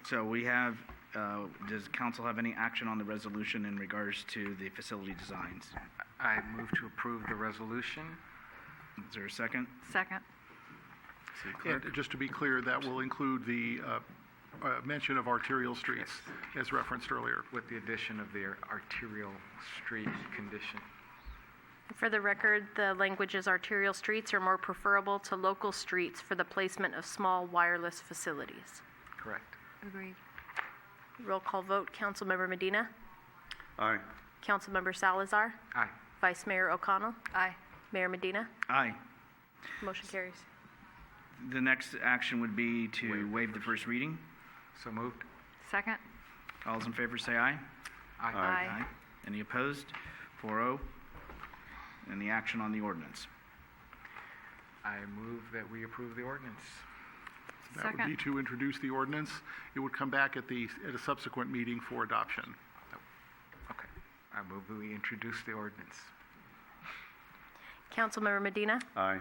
So we have, does council have any action on the resolution in regards to the facility designs? I move to approve the resolution. Is there a second? Second. City Clerk? And just to be clear, that will include the mention of arterial streets as referenced earlier. With the addition of the arterial street condition. For the record, the language is arterial streets are more preferable to local streets for the placement of small wireless facilities. Correct. Agreed. Roll call vote. Councilmember Medina. Aye. Councilmember Salazar. Aye. Vice Mayor O'Connell. Aye. Mayor Medina. Aye. Motion carries. The next action would be to waive the first reading. So moved. Second. All those in favor say aye. Aye. Aye. Any opposed? 4-0. And the action on the ordinance. I move that we approve the ordinance. That would be to introduce the ordinance. It would come back at a subsequent meeting for adoption. Okay. I move that we introduce the ordinance. Councilmember Medina. Aye.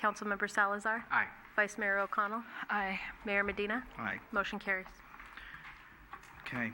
Councilmember Salazar. Aye. Vice Mayor O'Connell. Aye. Mayor Medina. Aye. Motion carries. Okay.